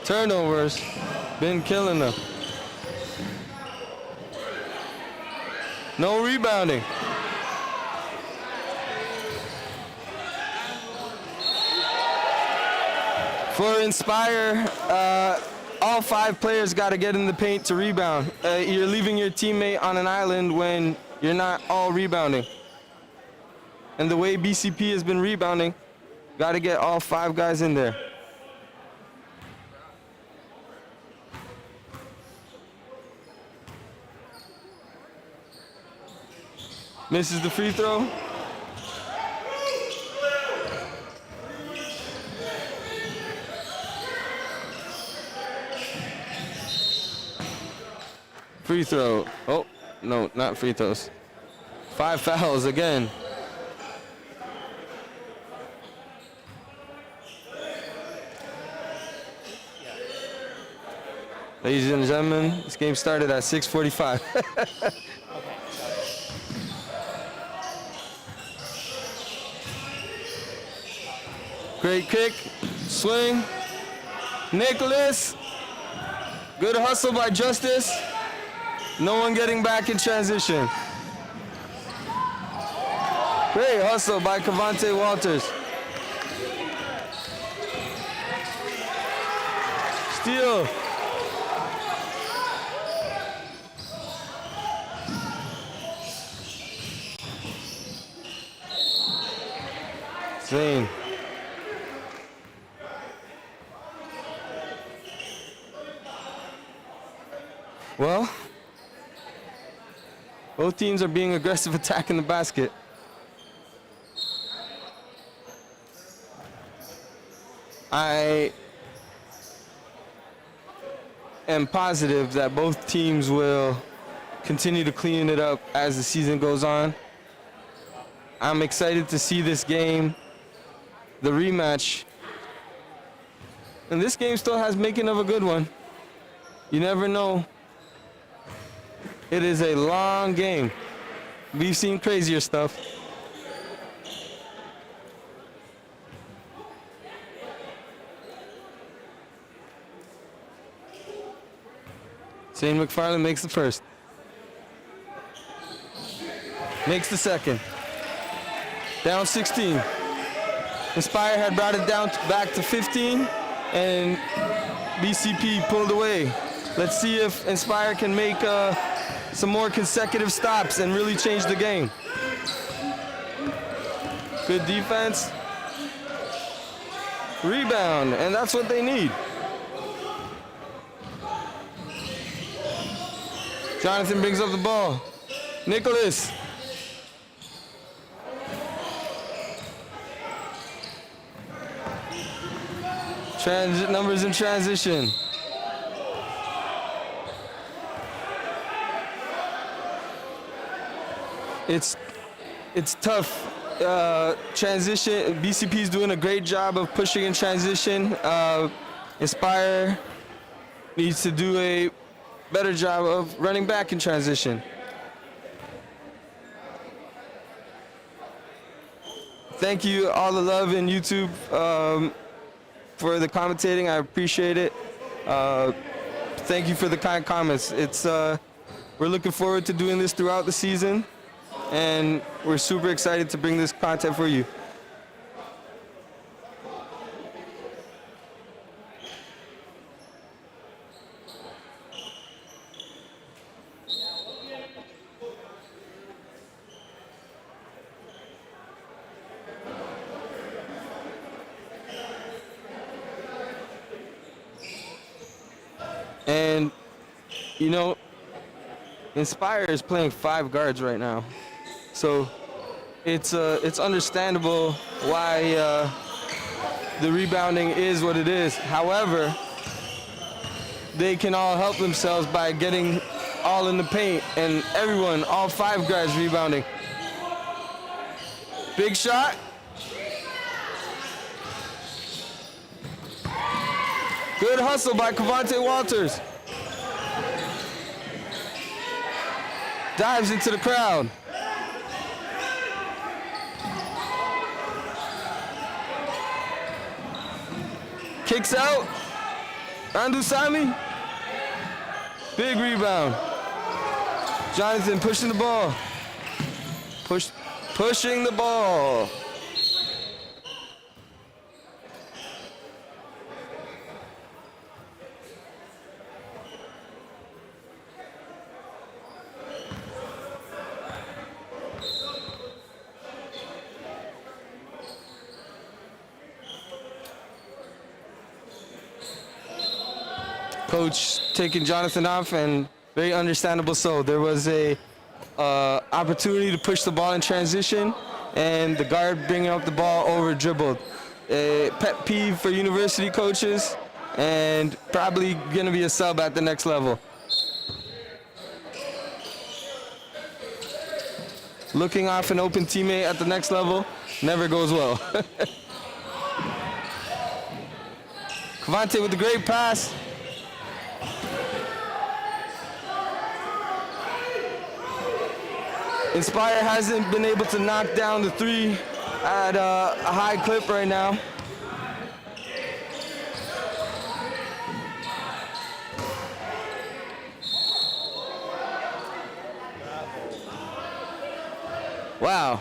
Turnovers, been killing them. No rebounding. For Inspire, all 5 players got to get in the paint to rebound. You're leaving your teammate on an island when you're not all rebounding. And the way BCP has been rebounding, got to get all 5 guys in there. Misses the free throw. Free throw. Oh, no, not free throws. 5 fouls again. Ladies and gentlemen, this game started at 6:45. Great kick, swing. Nicholas. Good hustle by Justice. No one getting back in transition. Great hustle by Cavante Walters. Steal. Zane. Well, both teams are being aggressive attacking the basket. I am positive that both teams will continue to clean it up as the season goes on. I'm excited to see this game, the rematch. And this game still has making of a good one. You never know. It is a long game. We've seen crazier stuff. Zane McFarland makes the first. Makes the second. Down 16. Inspire had brought it down back to 15. and BCP pulled away. Let's see if Inspire can make some more consecutive stops and really change the game. Good defense. Rebound, and that's what they need. Jonathan brings up the ball. Nicholas. Numbers in transition. It's tough. Transition. BCP is doing a great job of pushing in transition. Inspire needs to do a better job of running back in transition. Thank you, all the love in YouTube for the commentating. I appreciate it. Thank you for the kind comments. We're looking forward to doing this throughout the season, and we're super excited to bring this content for you. And, you know, Inspire is playing 5 guards right now. So it's understandable why the rebounding is what it is. However, they can all help themselves by getting all in the paint, and everyone, all 5 guards rebounding. Big shot. Good hustle by Cavante Walters. Dives into the crowd. Kicks out. Randu Sami. Big rebound. Jonathan pushing the ball. Pushing the ball. Coach taking Jonathan off, and very understandable so. There was a opportunity to push the ball in transition, and the guard bringing up the ball over dribbled. A pet peeve for university coaches, and probably going to be a sub at the next level. Looking off an open teammate at the next level never goes well. Cavante with the great pass. Inspire hasn't been able to knock down the 3 at a high clip right now. Wow.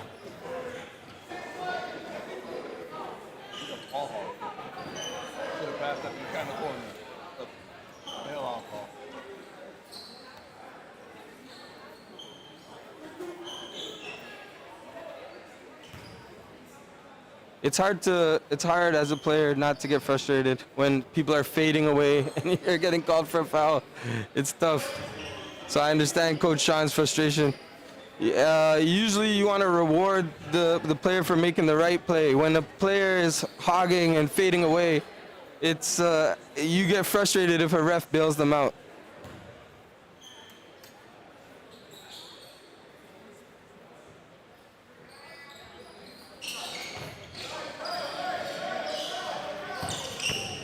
It's hard as a player not to get frustrated when people are fading away and you're getting called for a foul. It's tough. So I understand Coach Sean's frustration. Usually you want to reward the player for making the right play. When a player is hogging and fading away, you get frustrated if a ref bails them out.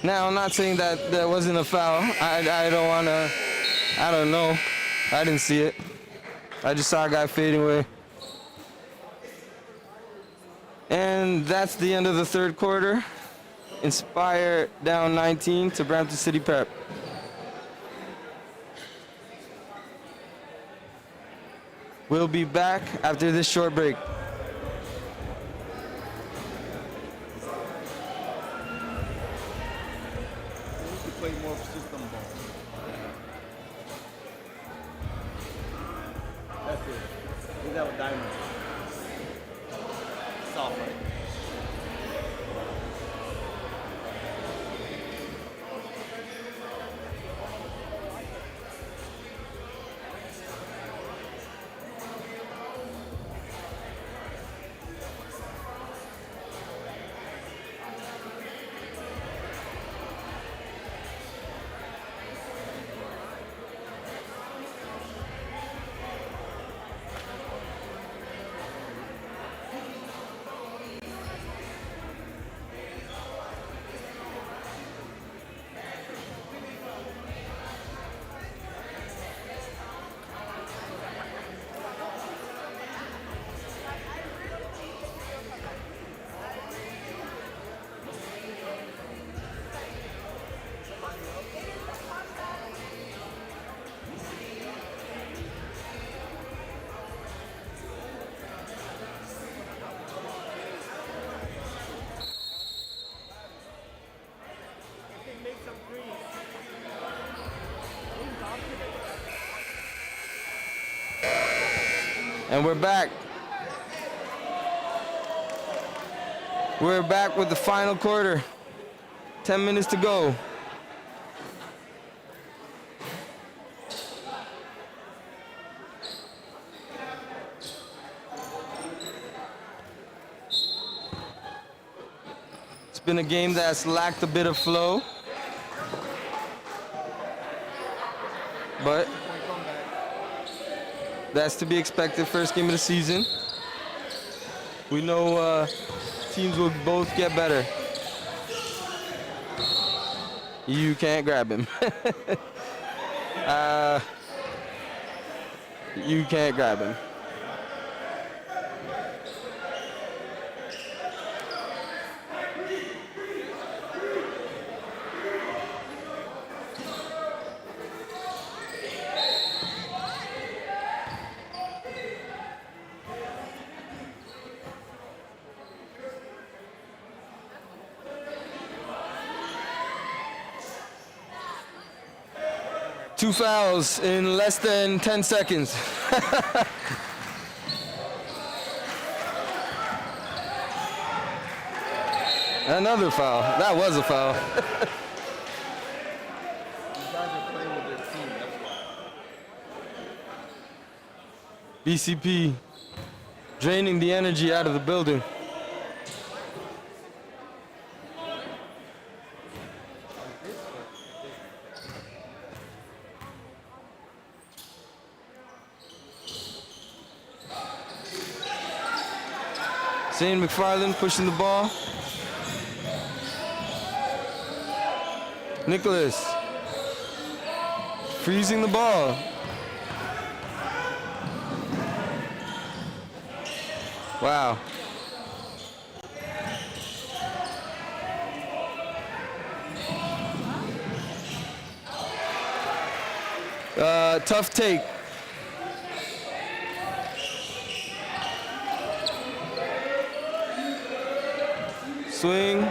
Now, I'm not saying that that wasn't a foul. I don't know. I didn't see it. I just saw a guy fading away. And that's the end of the third quarter. Inspire down 19 to Brampton City Prep. We'll be back after this short break. Do that with diamonds. Soft, right? And we're back. We're back with the final quarter. 10 minutes to go. It's been a game that's lacked a bit of flow, but that's to be expected. First game of the season. We know teams will both get better. You can't grab him. You can't grab him. Two fouls in less than 10 seconds. Another foul. That was a foul. These guys are playing with their team, that's why. BCP draining the energy out of the building. Zane McFarland pushing the ball. Nicholas freezing the ball. Wow. Tough take. Swing.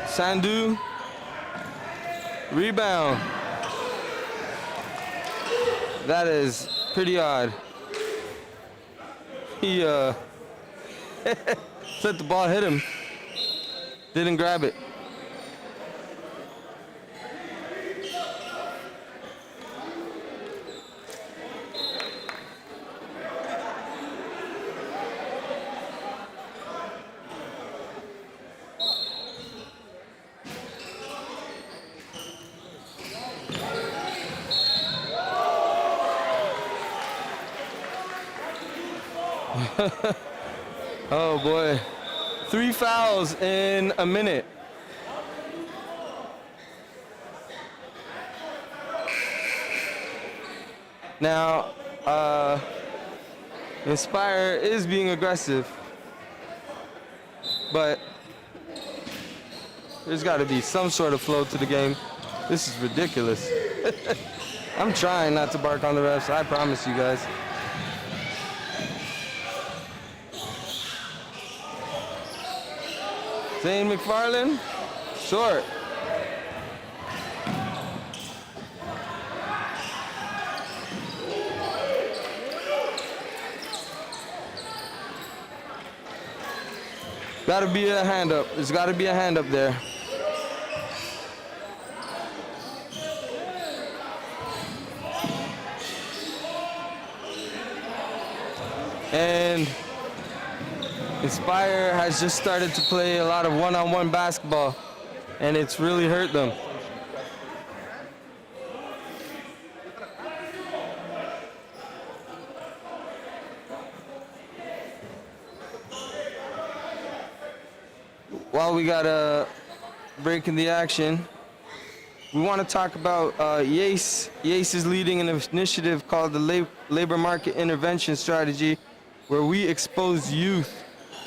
Sandu. Rebound. That is pretty odd. He let the ball hit him. Didn't grab it. Oh boy. 3 fouls in a minute. Now, Inspire is being aggressive, but there's got to be some sort of flow to the game. This is ridiculous. I'm trying not to bark on the refs, I promise you guys. Zane McFarland, short. Gotta be a hand up. There's gotta be a hand up there. And Inspire has just started to play a lot of one-on-one basketball, and it's really hurt them. While we got a break in the action, we want to talk about YAAACE. YAAACE is leading an initiative called the Labor Market Intervention Strategy, where we expose youth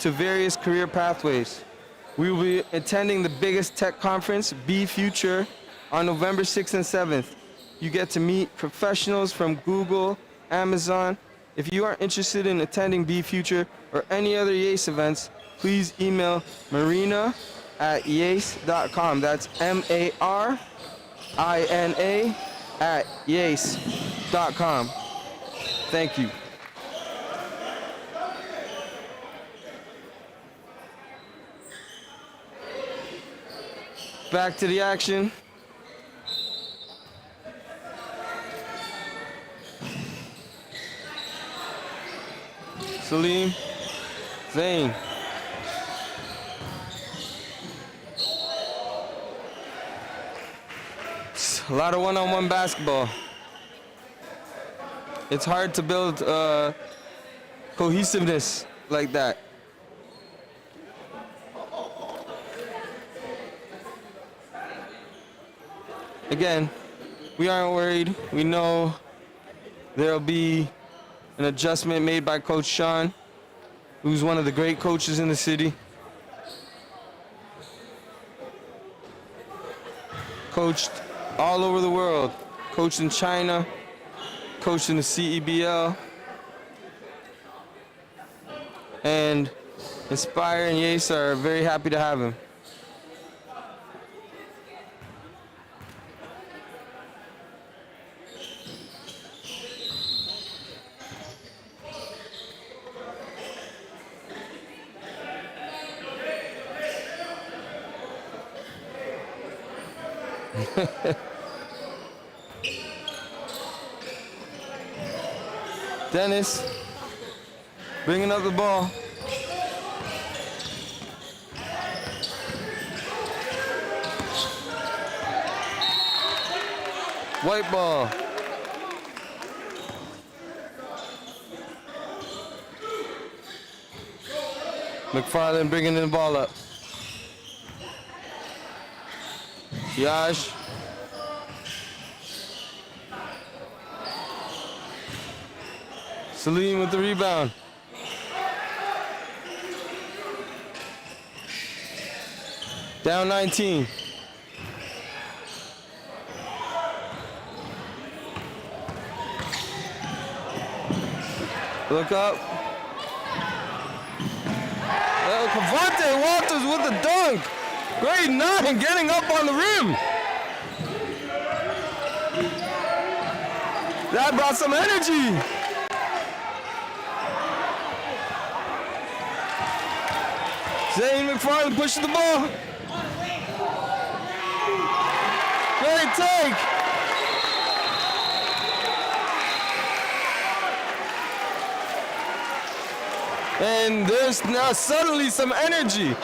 to various career pathways. We will be attending the biggest tech conference, Be Future, on November 6th and 7th. You get to meet professionals from Google, Amazon. If you are interested in attending Be Future or any other YAAACE events, please email marina@yaace.com. That's marina@yaace.com. Thank you. Back to the action. Salim, Zane. A lot of one-on-one basketball. It's hard to build cohesiveness like that. Again, we aren't worried. We know there'll be an adjustment made by Coach Sean, who's one of the great coaches in the city. Coached all over the world. Coached in China, coached in the CEBL, and Inspire and YAAACE are very happy to have him. Dennis, bringing up the ball. White ball. McFarland bringing the ball up. Yash. Salim with the rebound. Down 19. Look up. Cavante Walters with the dunk. Grade 9 getting up on the rim. That brought some energy. Zane McFarland pushes the ball. Great take. And there's now suddenly some energy.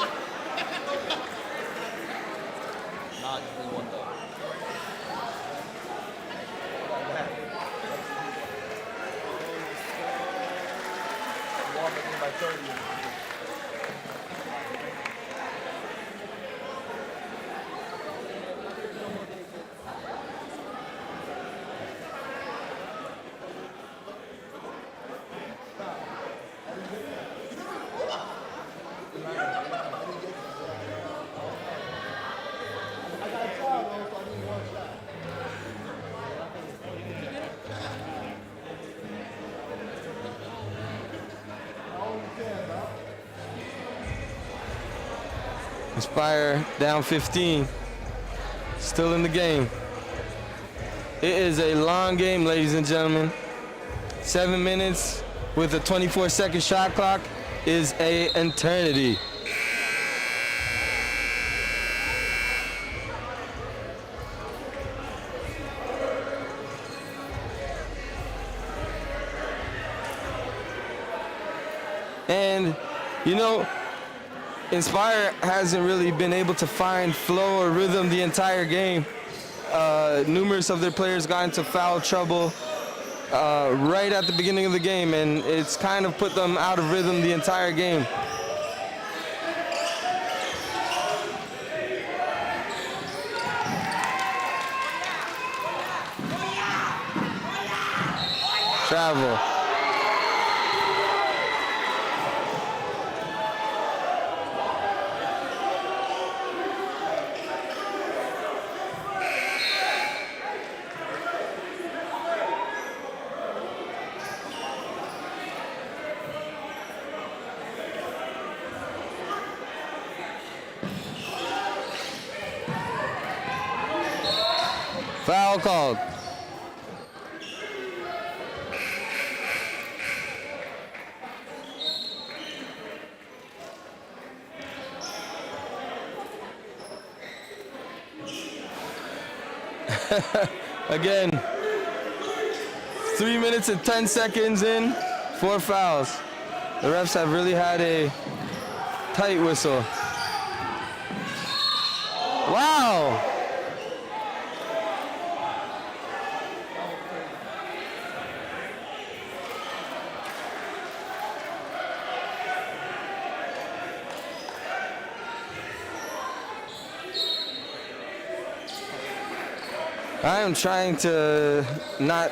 Inspire down 15, still in the game. It is a long game, ladies and gentlemen. 7 minutes with a 24-second shot clock is an eternity. And, you know, Inspire hasn't really been able to find flow or rhythm the entire game. Numerous of their players got into foul trouble right at the beginning of the game, and it's kind of put them out of rhythm the entire game. Travel. Foul called. Again, 3 minutes and 10 seconds in, 4 fouls. The refs have really had a tight whistle. Wow! I am trying to not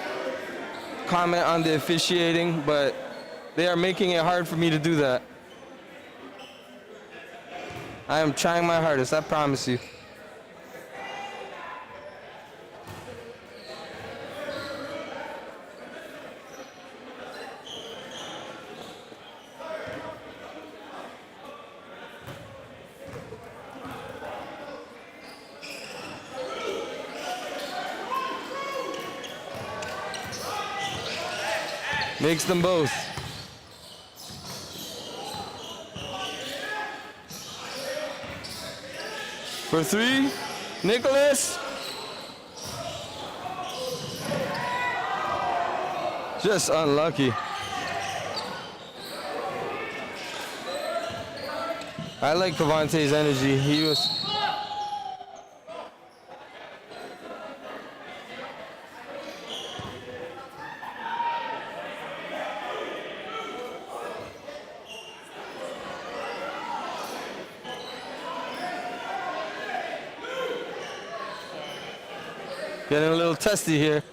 comment on the officiating, but they are making it hard for me to do that. I am trying my hardest, I promise you. Makes them both. For 3, Nicholas. Just unlucky. I like Cavante's energy. He was. Getting a little testy here.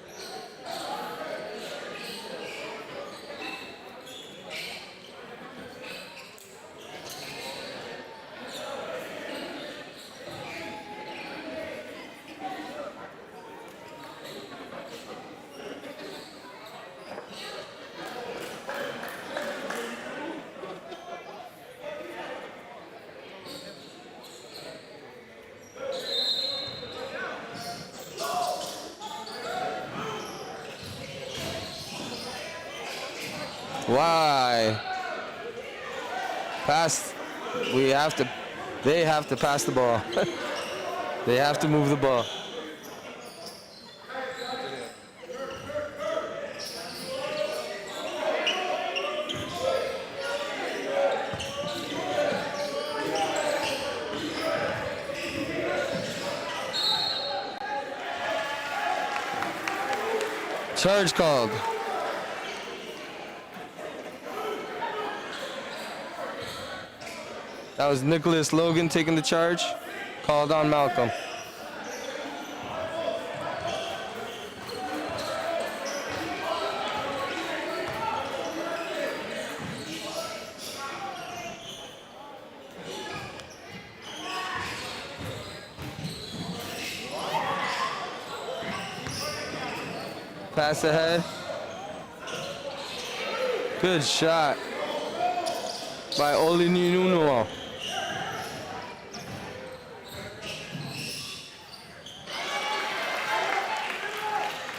Why? Pass. We have to. They have to pass the ball. They have to move the ball. Charge called. That was Nicholas Logan taking the charge. Called on Malcolm. Pass ahead. Good shot by Olininuno.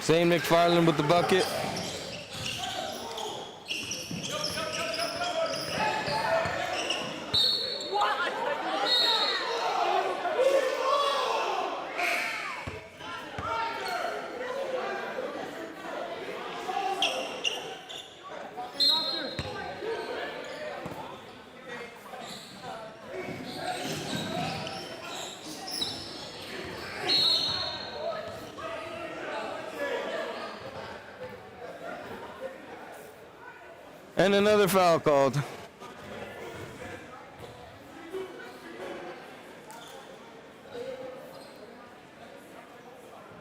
Zane McFarland with the bucket. And another foul called.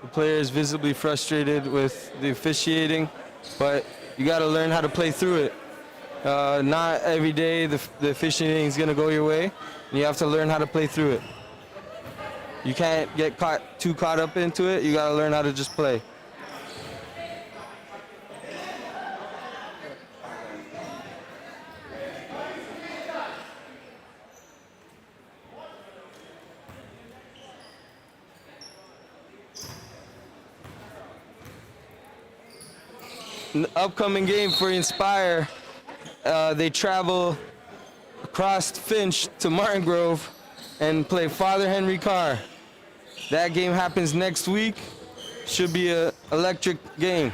The player is visibly frustrated with the officiating, but you got to learn how to play through it. Not every day the officiating is going to go your way, and you have to learn how to play through it. You can't get too caught up into it. You got to learn how to just play. An upcoming game for Inspire, they travel across Finch to Martin Grove and play Father Henry Carr. That game happens next week. Should be an electric game.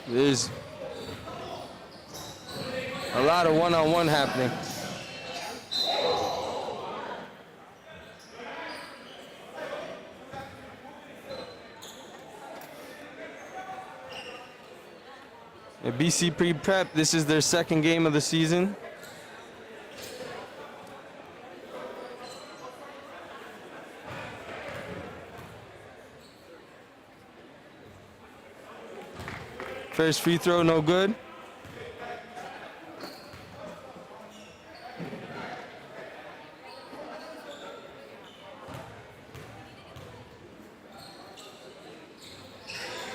There's a lot of one-on-one happening. BCP Prep, this is their second game of the season. First free throw, no good.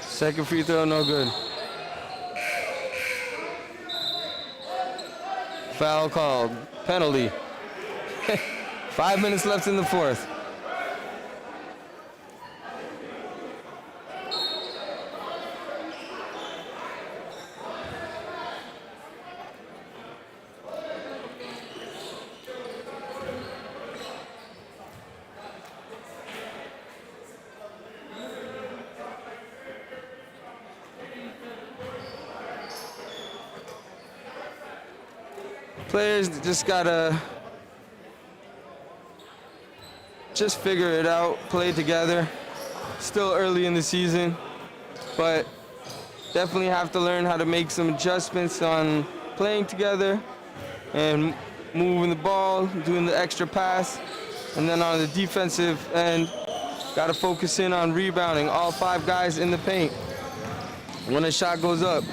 Second free throw, no good. Foul called. Penalty. 5 minutes left in the fourth. Players just gotta figure it out, play together. Still early in the season, but definitely have to learn how to make some adjustments on playing together and moving the ball, doing the extra pass. And then on the defensive end, gotta focus in on rebounding. All 5 guys in the paint when a shot goes up.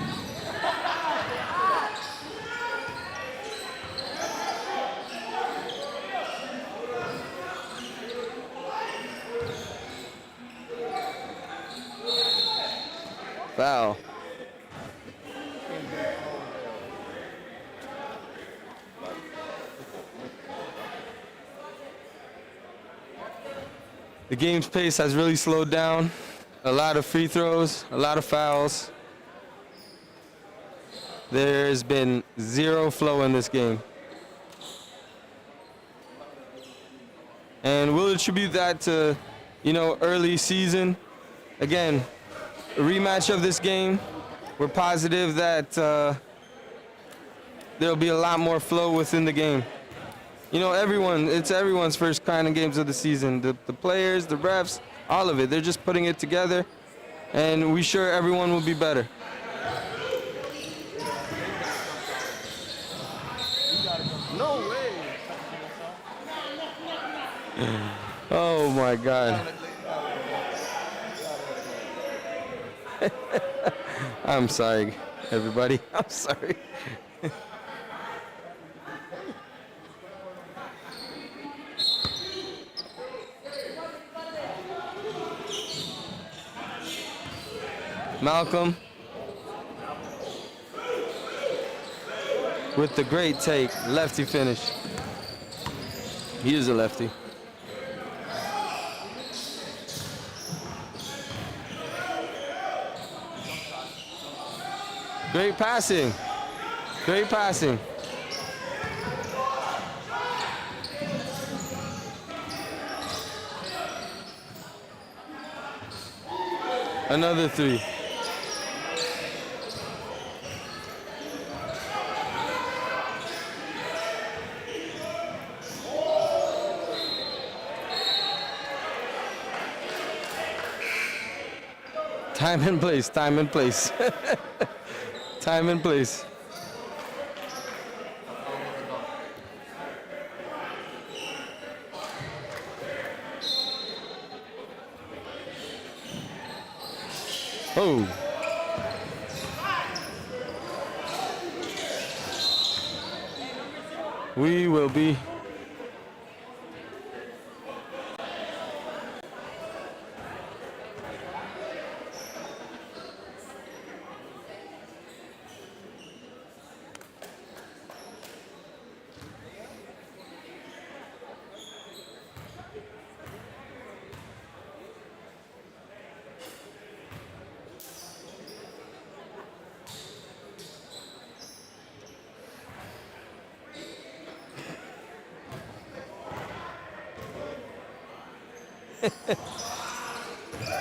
Foul. The game's pace has really slowed down. A lot of free throws, a lot of fouls. There's been zero flow in this game. And we'll attribute that to, early season. Again, a rematch of this game. We're positive that there'll be a lot more flow within the game. It's everyone's first kind of games of the season. The players, the refs, all of it. They're just putting it together, and we're sure everyone will be better. No way. Oh my God. I'm sorry, everybody. I'm sorry. Malcolm with the great take, lefty finish. He is a lefty. Great passing. Great passing. Another 3. Time and place, time and place. Time and place. Oh. We will be.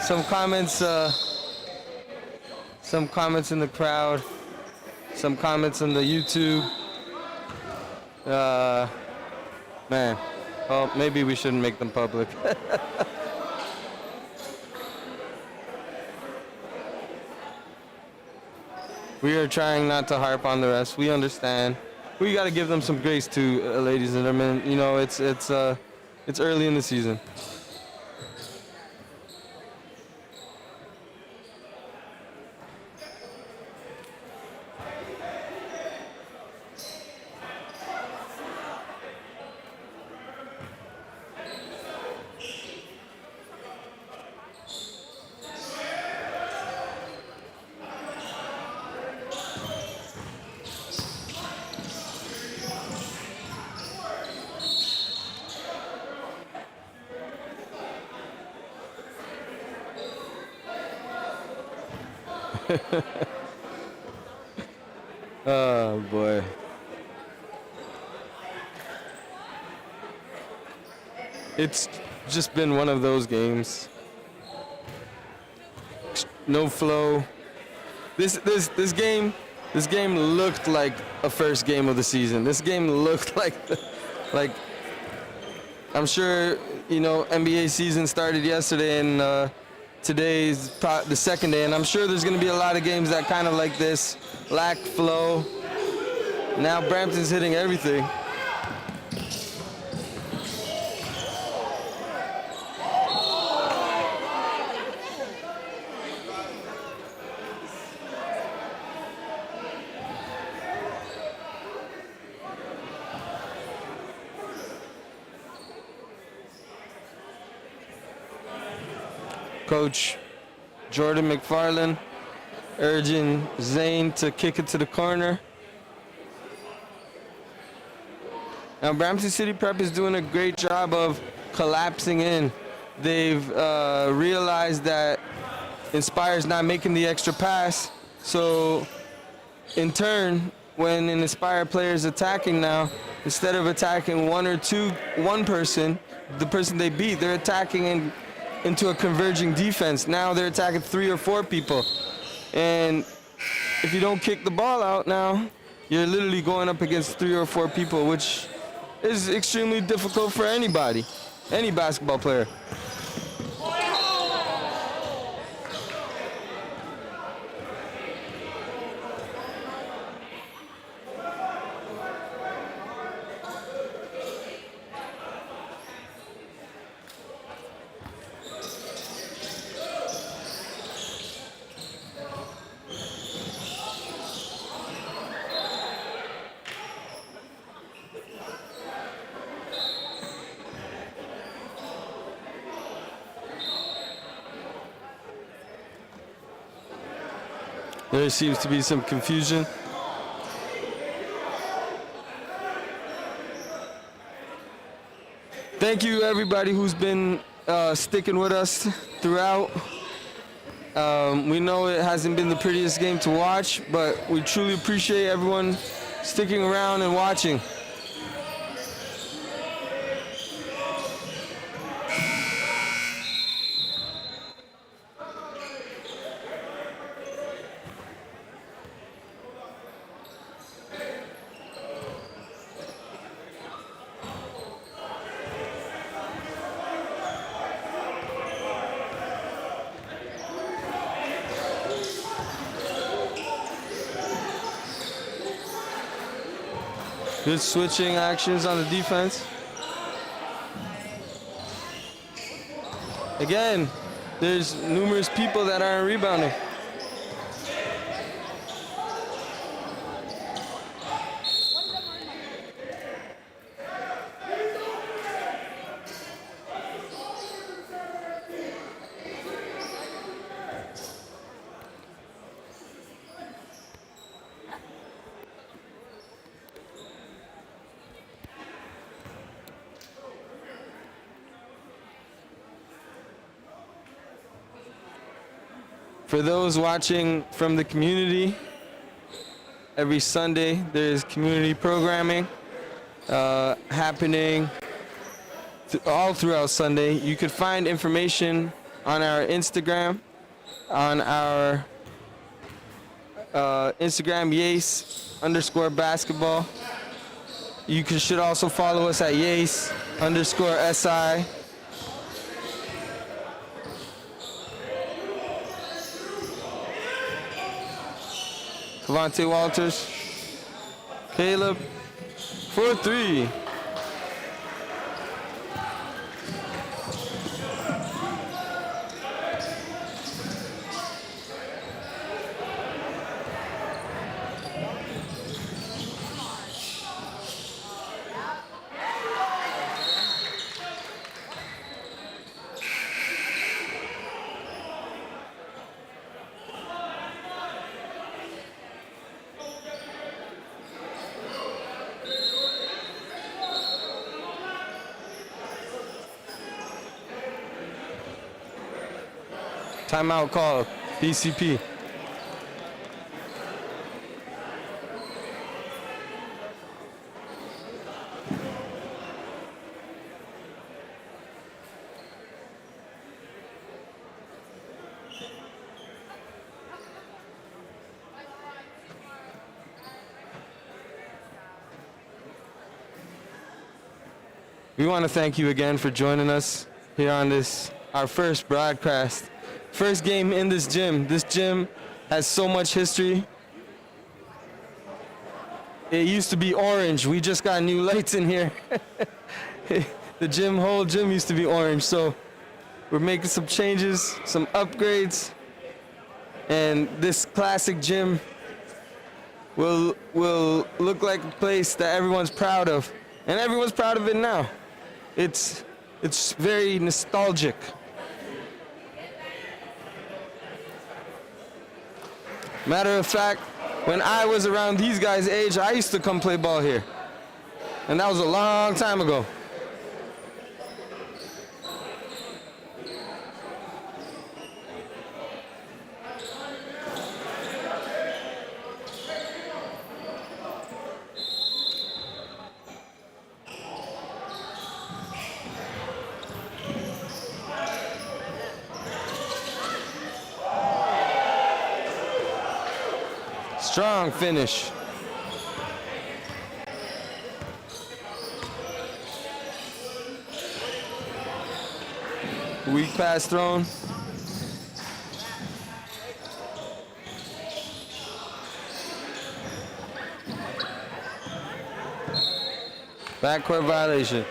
Some comments in the crowd, some comments in the YouTube. Man, well, maybe we shouldn't make them public. We are trying not to harp on the rest. We understand. We got to give them some grace too, ladies and gentlemen. You know, it's early in the season. Oh boy. It's just been one of those games. No flow. This game looked like a first game of the season. This game looked like I'm sure, you know, NBA season started yesterday and today's the second day, and I'm sure there's going to be a lot of games that kind of like this, lack flow. Now Brampton's hitting everything. Coach Jordan McFarland urging Zane to kick it to the corner. Now Brampton City Prep is doing a great job of collapsing in. They've realized that Inspire's not making the extra pass, so in turn, when an Inspire player is attacking now, instead of attacking one person, the person they beat, they're attacking into a converging defense. Now they're attacking 3 or 4 people. And if you don't kick the ball out now, you're literally going up against 3 or 4 people, which is extremely difficult for anybody, any basketball player. There seems to be some confusion. Thank you everybody who's been sticking with us throughout. We know it hasn't been the prettiest game to watch, but we truly appreciate everyone sticking around and watching. Good switching actions on the defense. Again, there's numerous people that aren't rebounding. For those watching from the community, every Sunday there's community programming happening all throughout Sunday. You could find information on our Instagram, on our Instagram, YAAACE_basketball. You should also follow us at YAAACE_SI. Cavante Walters, Caleb, for three. Timeout call, BCP. We want to thank you again for joining us here on this, our first broadcast. First game in this gym. This gym has so much history. It used to be orange. We just got new lights in here. The whole gym used to be orange. So we're making some changes, some upgrades. And this classic gym will look like a place that everyone's proud of. And everyone's proud of it now. It's very nostalgic. Matter of fact, when I was around these guys' age, I used to come play ball here. And that was a long time ago. Strong finish. Weak pass thrown. Backcourt violation.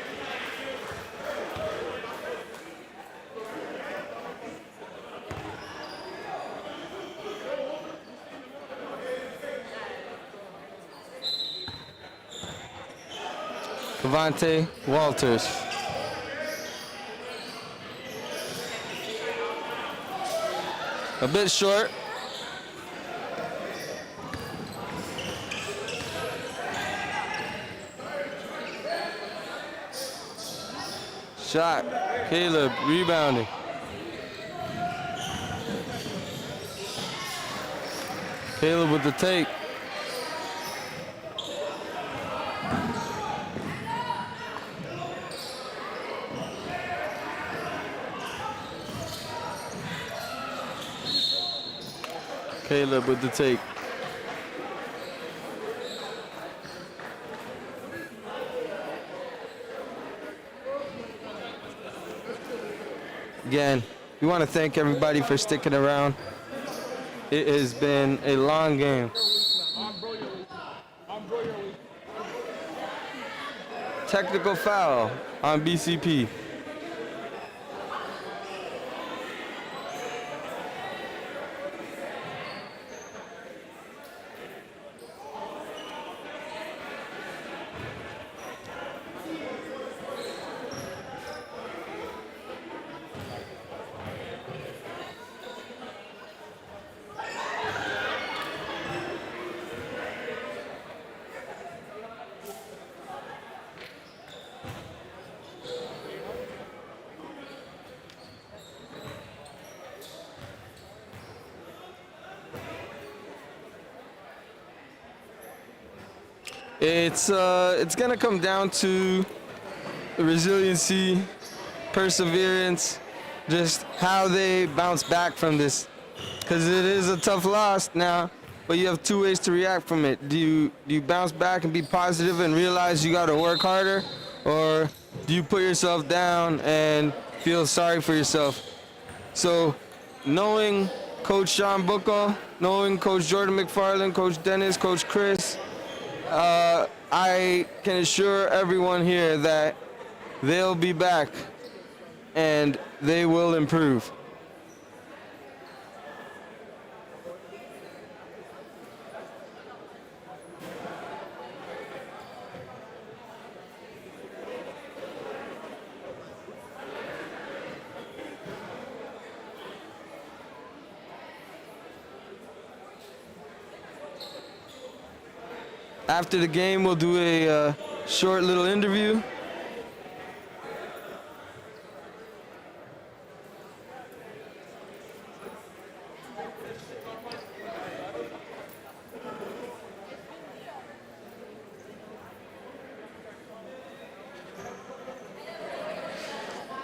Cavante Walters. A bit short. Shot. Caleb rebounding. Caleb with the take. Caleb with the take. Again, we want to thank everybody for sticking around. It has been a long game. technical foul on BCP. It's gonna come down to resiliency, perseverance, just how they bounce back from this. Because it is a tough loss now, but you have two ways to react from it. Do you bounce back and be positive and realize you gotta work harder? Or do you put yourself down and feel sorry for yourself? So knowing Coach Sean Buckle, knowing Coach Jordan McFarland, Coach Dennis, Coach Chris, I can assure everyone here that they'll be back and they will improve. After the game, we'll do a short little interview.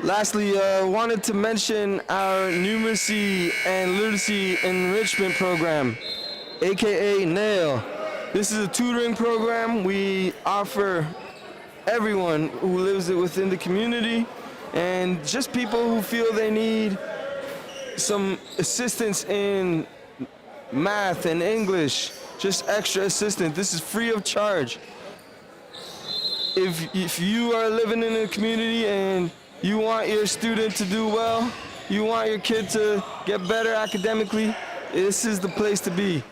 Lastly, wanted to mention our numeracy and literacy enrichment program, AKA NAIL. This is a tutoring program we offer everyone who lives within the community and just people who feel they need some assistance in math and English, just extra assistance. This is free of charge. If you are living in a community and you want your student to do well, you want your kid to get better academically, this is the place to be.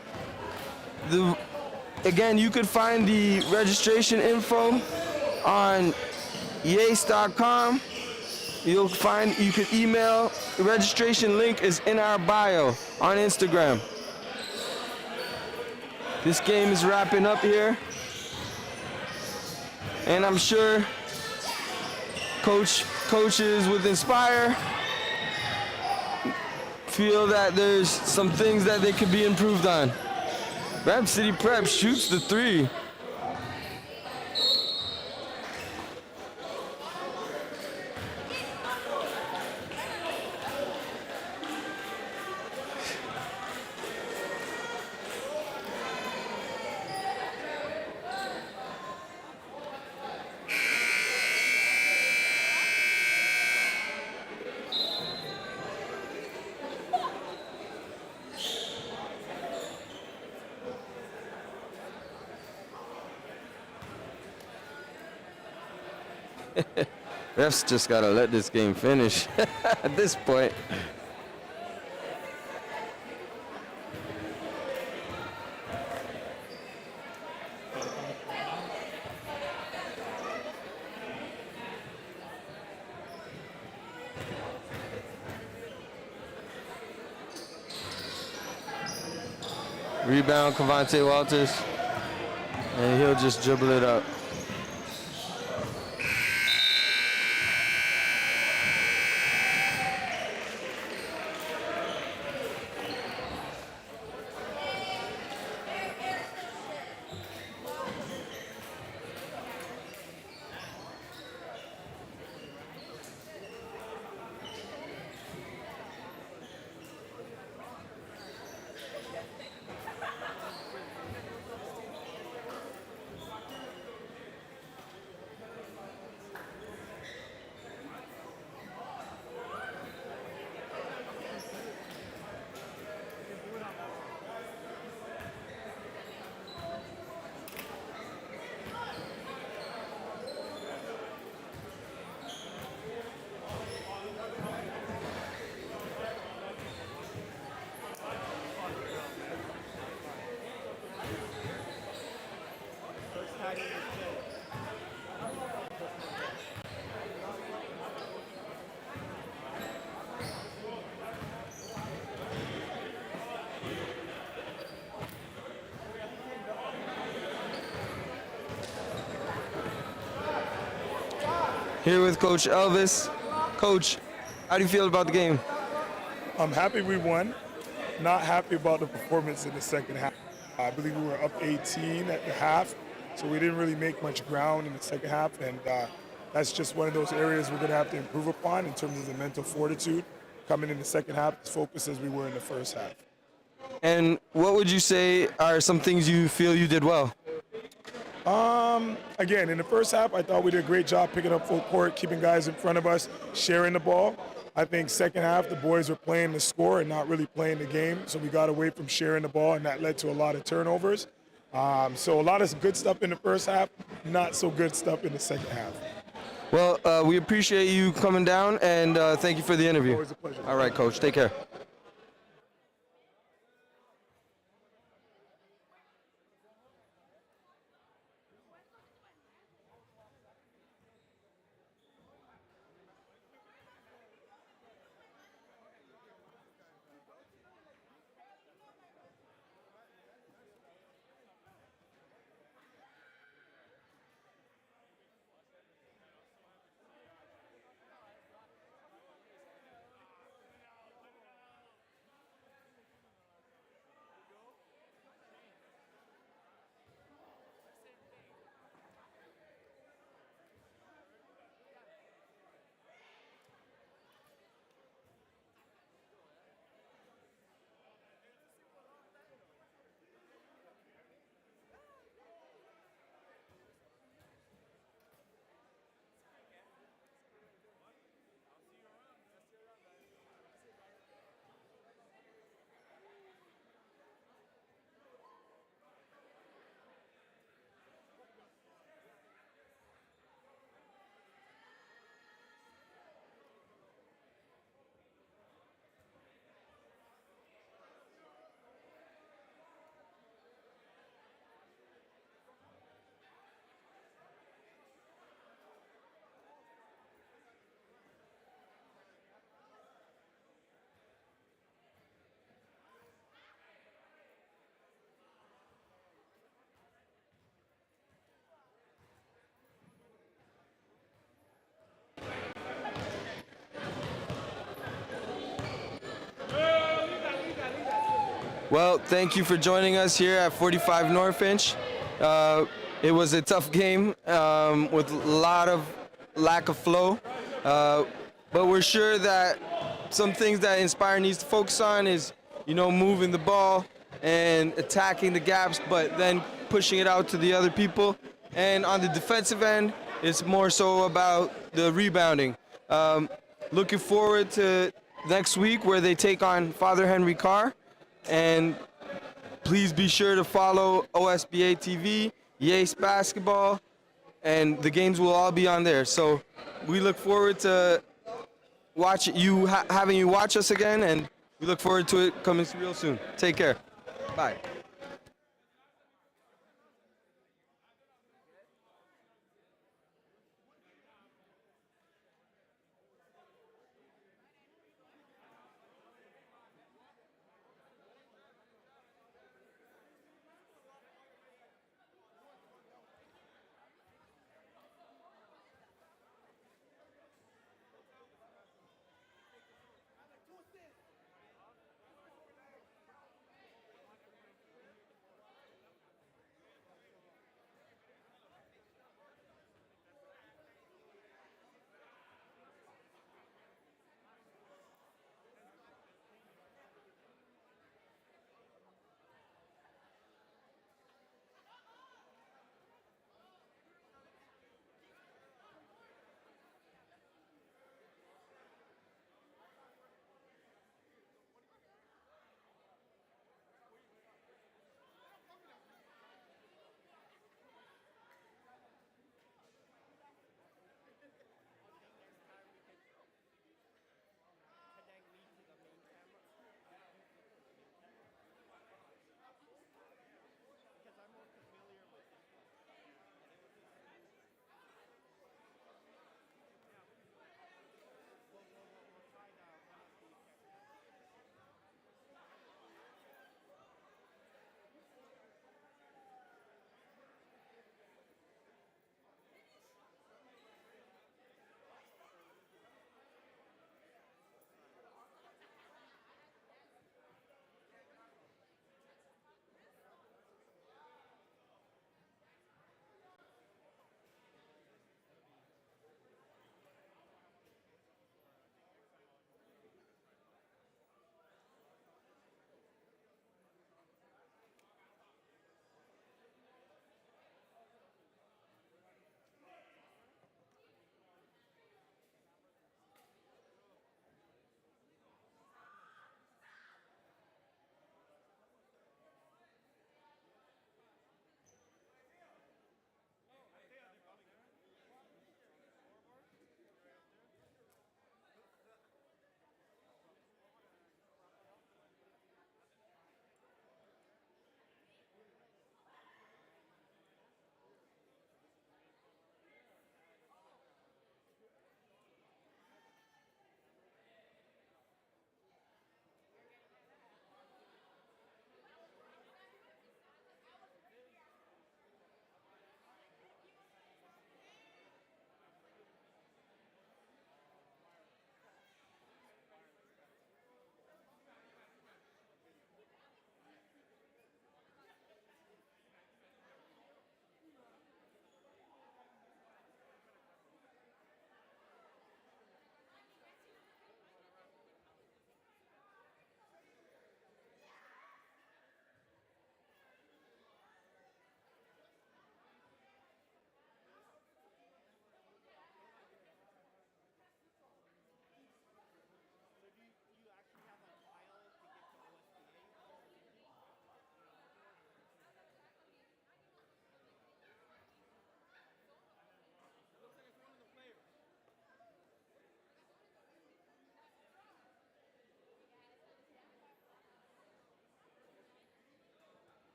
Again, you could find the registration info on YAAACE.com. You could email, the registration link is in our bio on Instagram. This game is wrapping up here. And I'm sure coaches with Inspire feel that there's some things that they could be improved on. Rap City Prep shoots the three. Refs just gotta let this game finish at this point. Rebound, Cavante Walters, and he'll just dribble it up. here with Coach Elvis. Coach, how do you feel about the game? I'm happy we won. Not happy about the performance in the second half. I believe we were up 18 at the half, so we didn't really make much ground in the second half, and that's just one of those areas we're going to have to improve upon in terms of the mental fortitude coming in the second half, as focused as we were in the first half. And what would you say are some things you feel you did well? Again, in the first half, I thought we did a great job picking up full court, keeping guys in front of us, sharing the ball. I think second half, the boys were playing the score and not really playing the game, so we got away from sharing the ball, and that led to a lot of turnovers. So a lot of good stuff in the first half, not so good stuff in the second half. Well, we appreciate you coming down, and thank you for the interview. Always a pleasure. All right, Coach. Take care. Well, thank you for joining us here at 45 North Finch. It was a tough game with a lot of lack of flow, but we're sure that some things that Inspire needs to focus on is, moving the ball and attacking the gaps, but then pushing it out to the other people. And on the defensive end, it's more so about the rebounding. Looking forward to next week where they take on Father Henry Carr. And please be sure to follow OSBA TV, YAAACE Basketball, and the games will all be on there. So we look forward to having you watch us again, and we look forward to it coming real soon. Take care. Bye.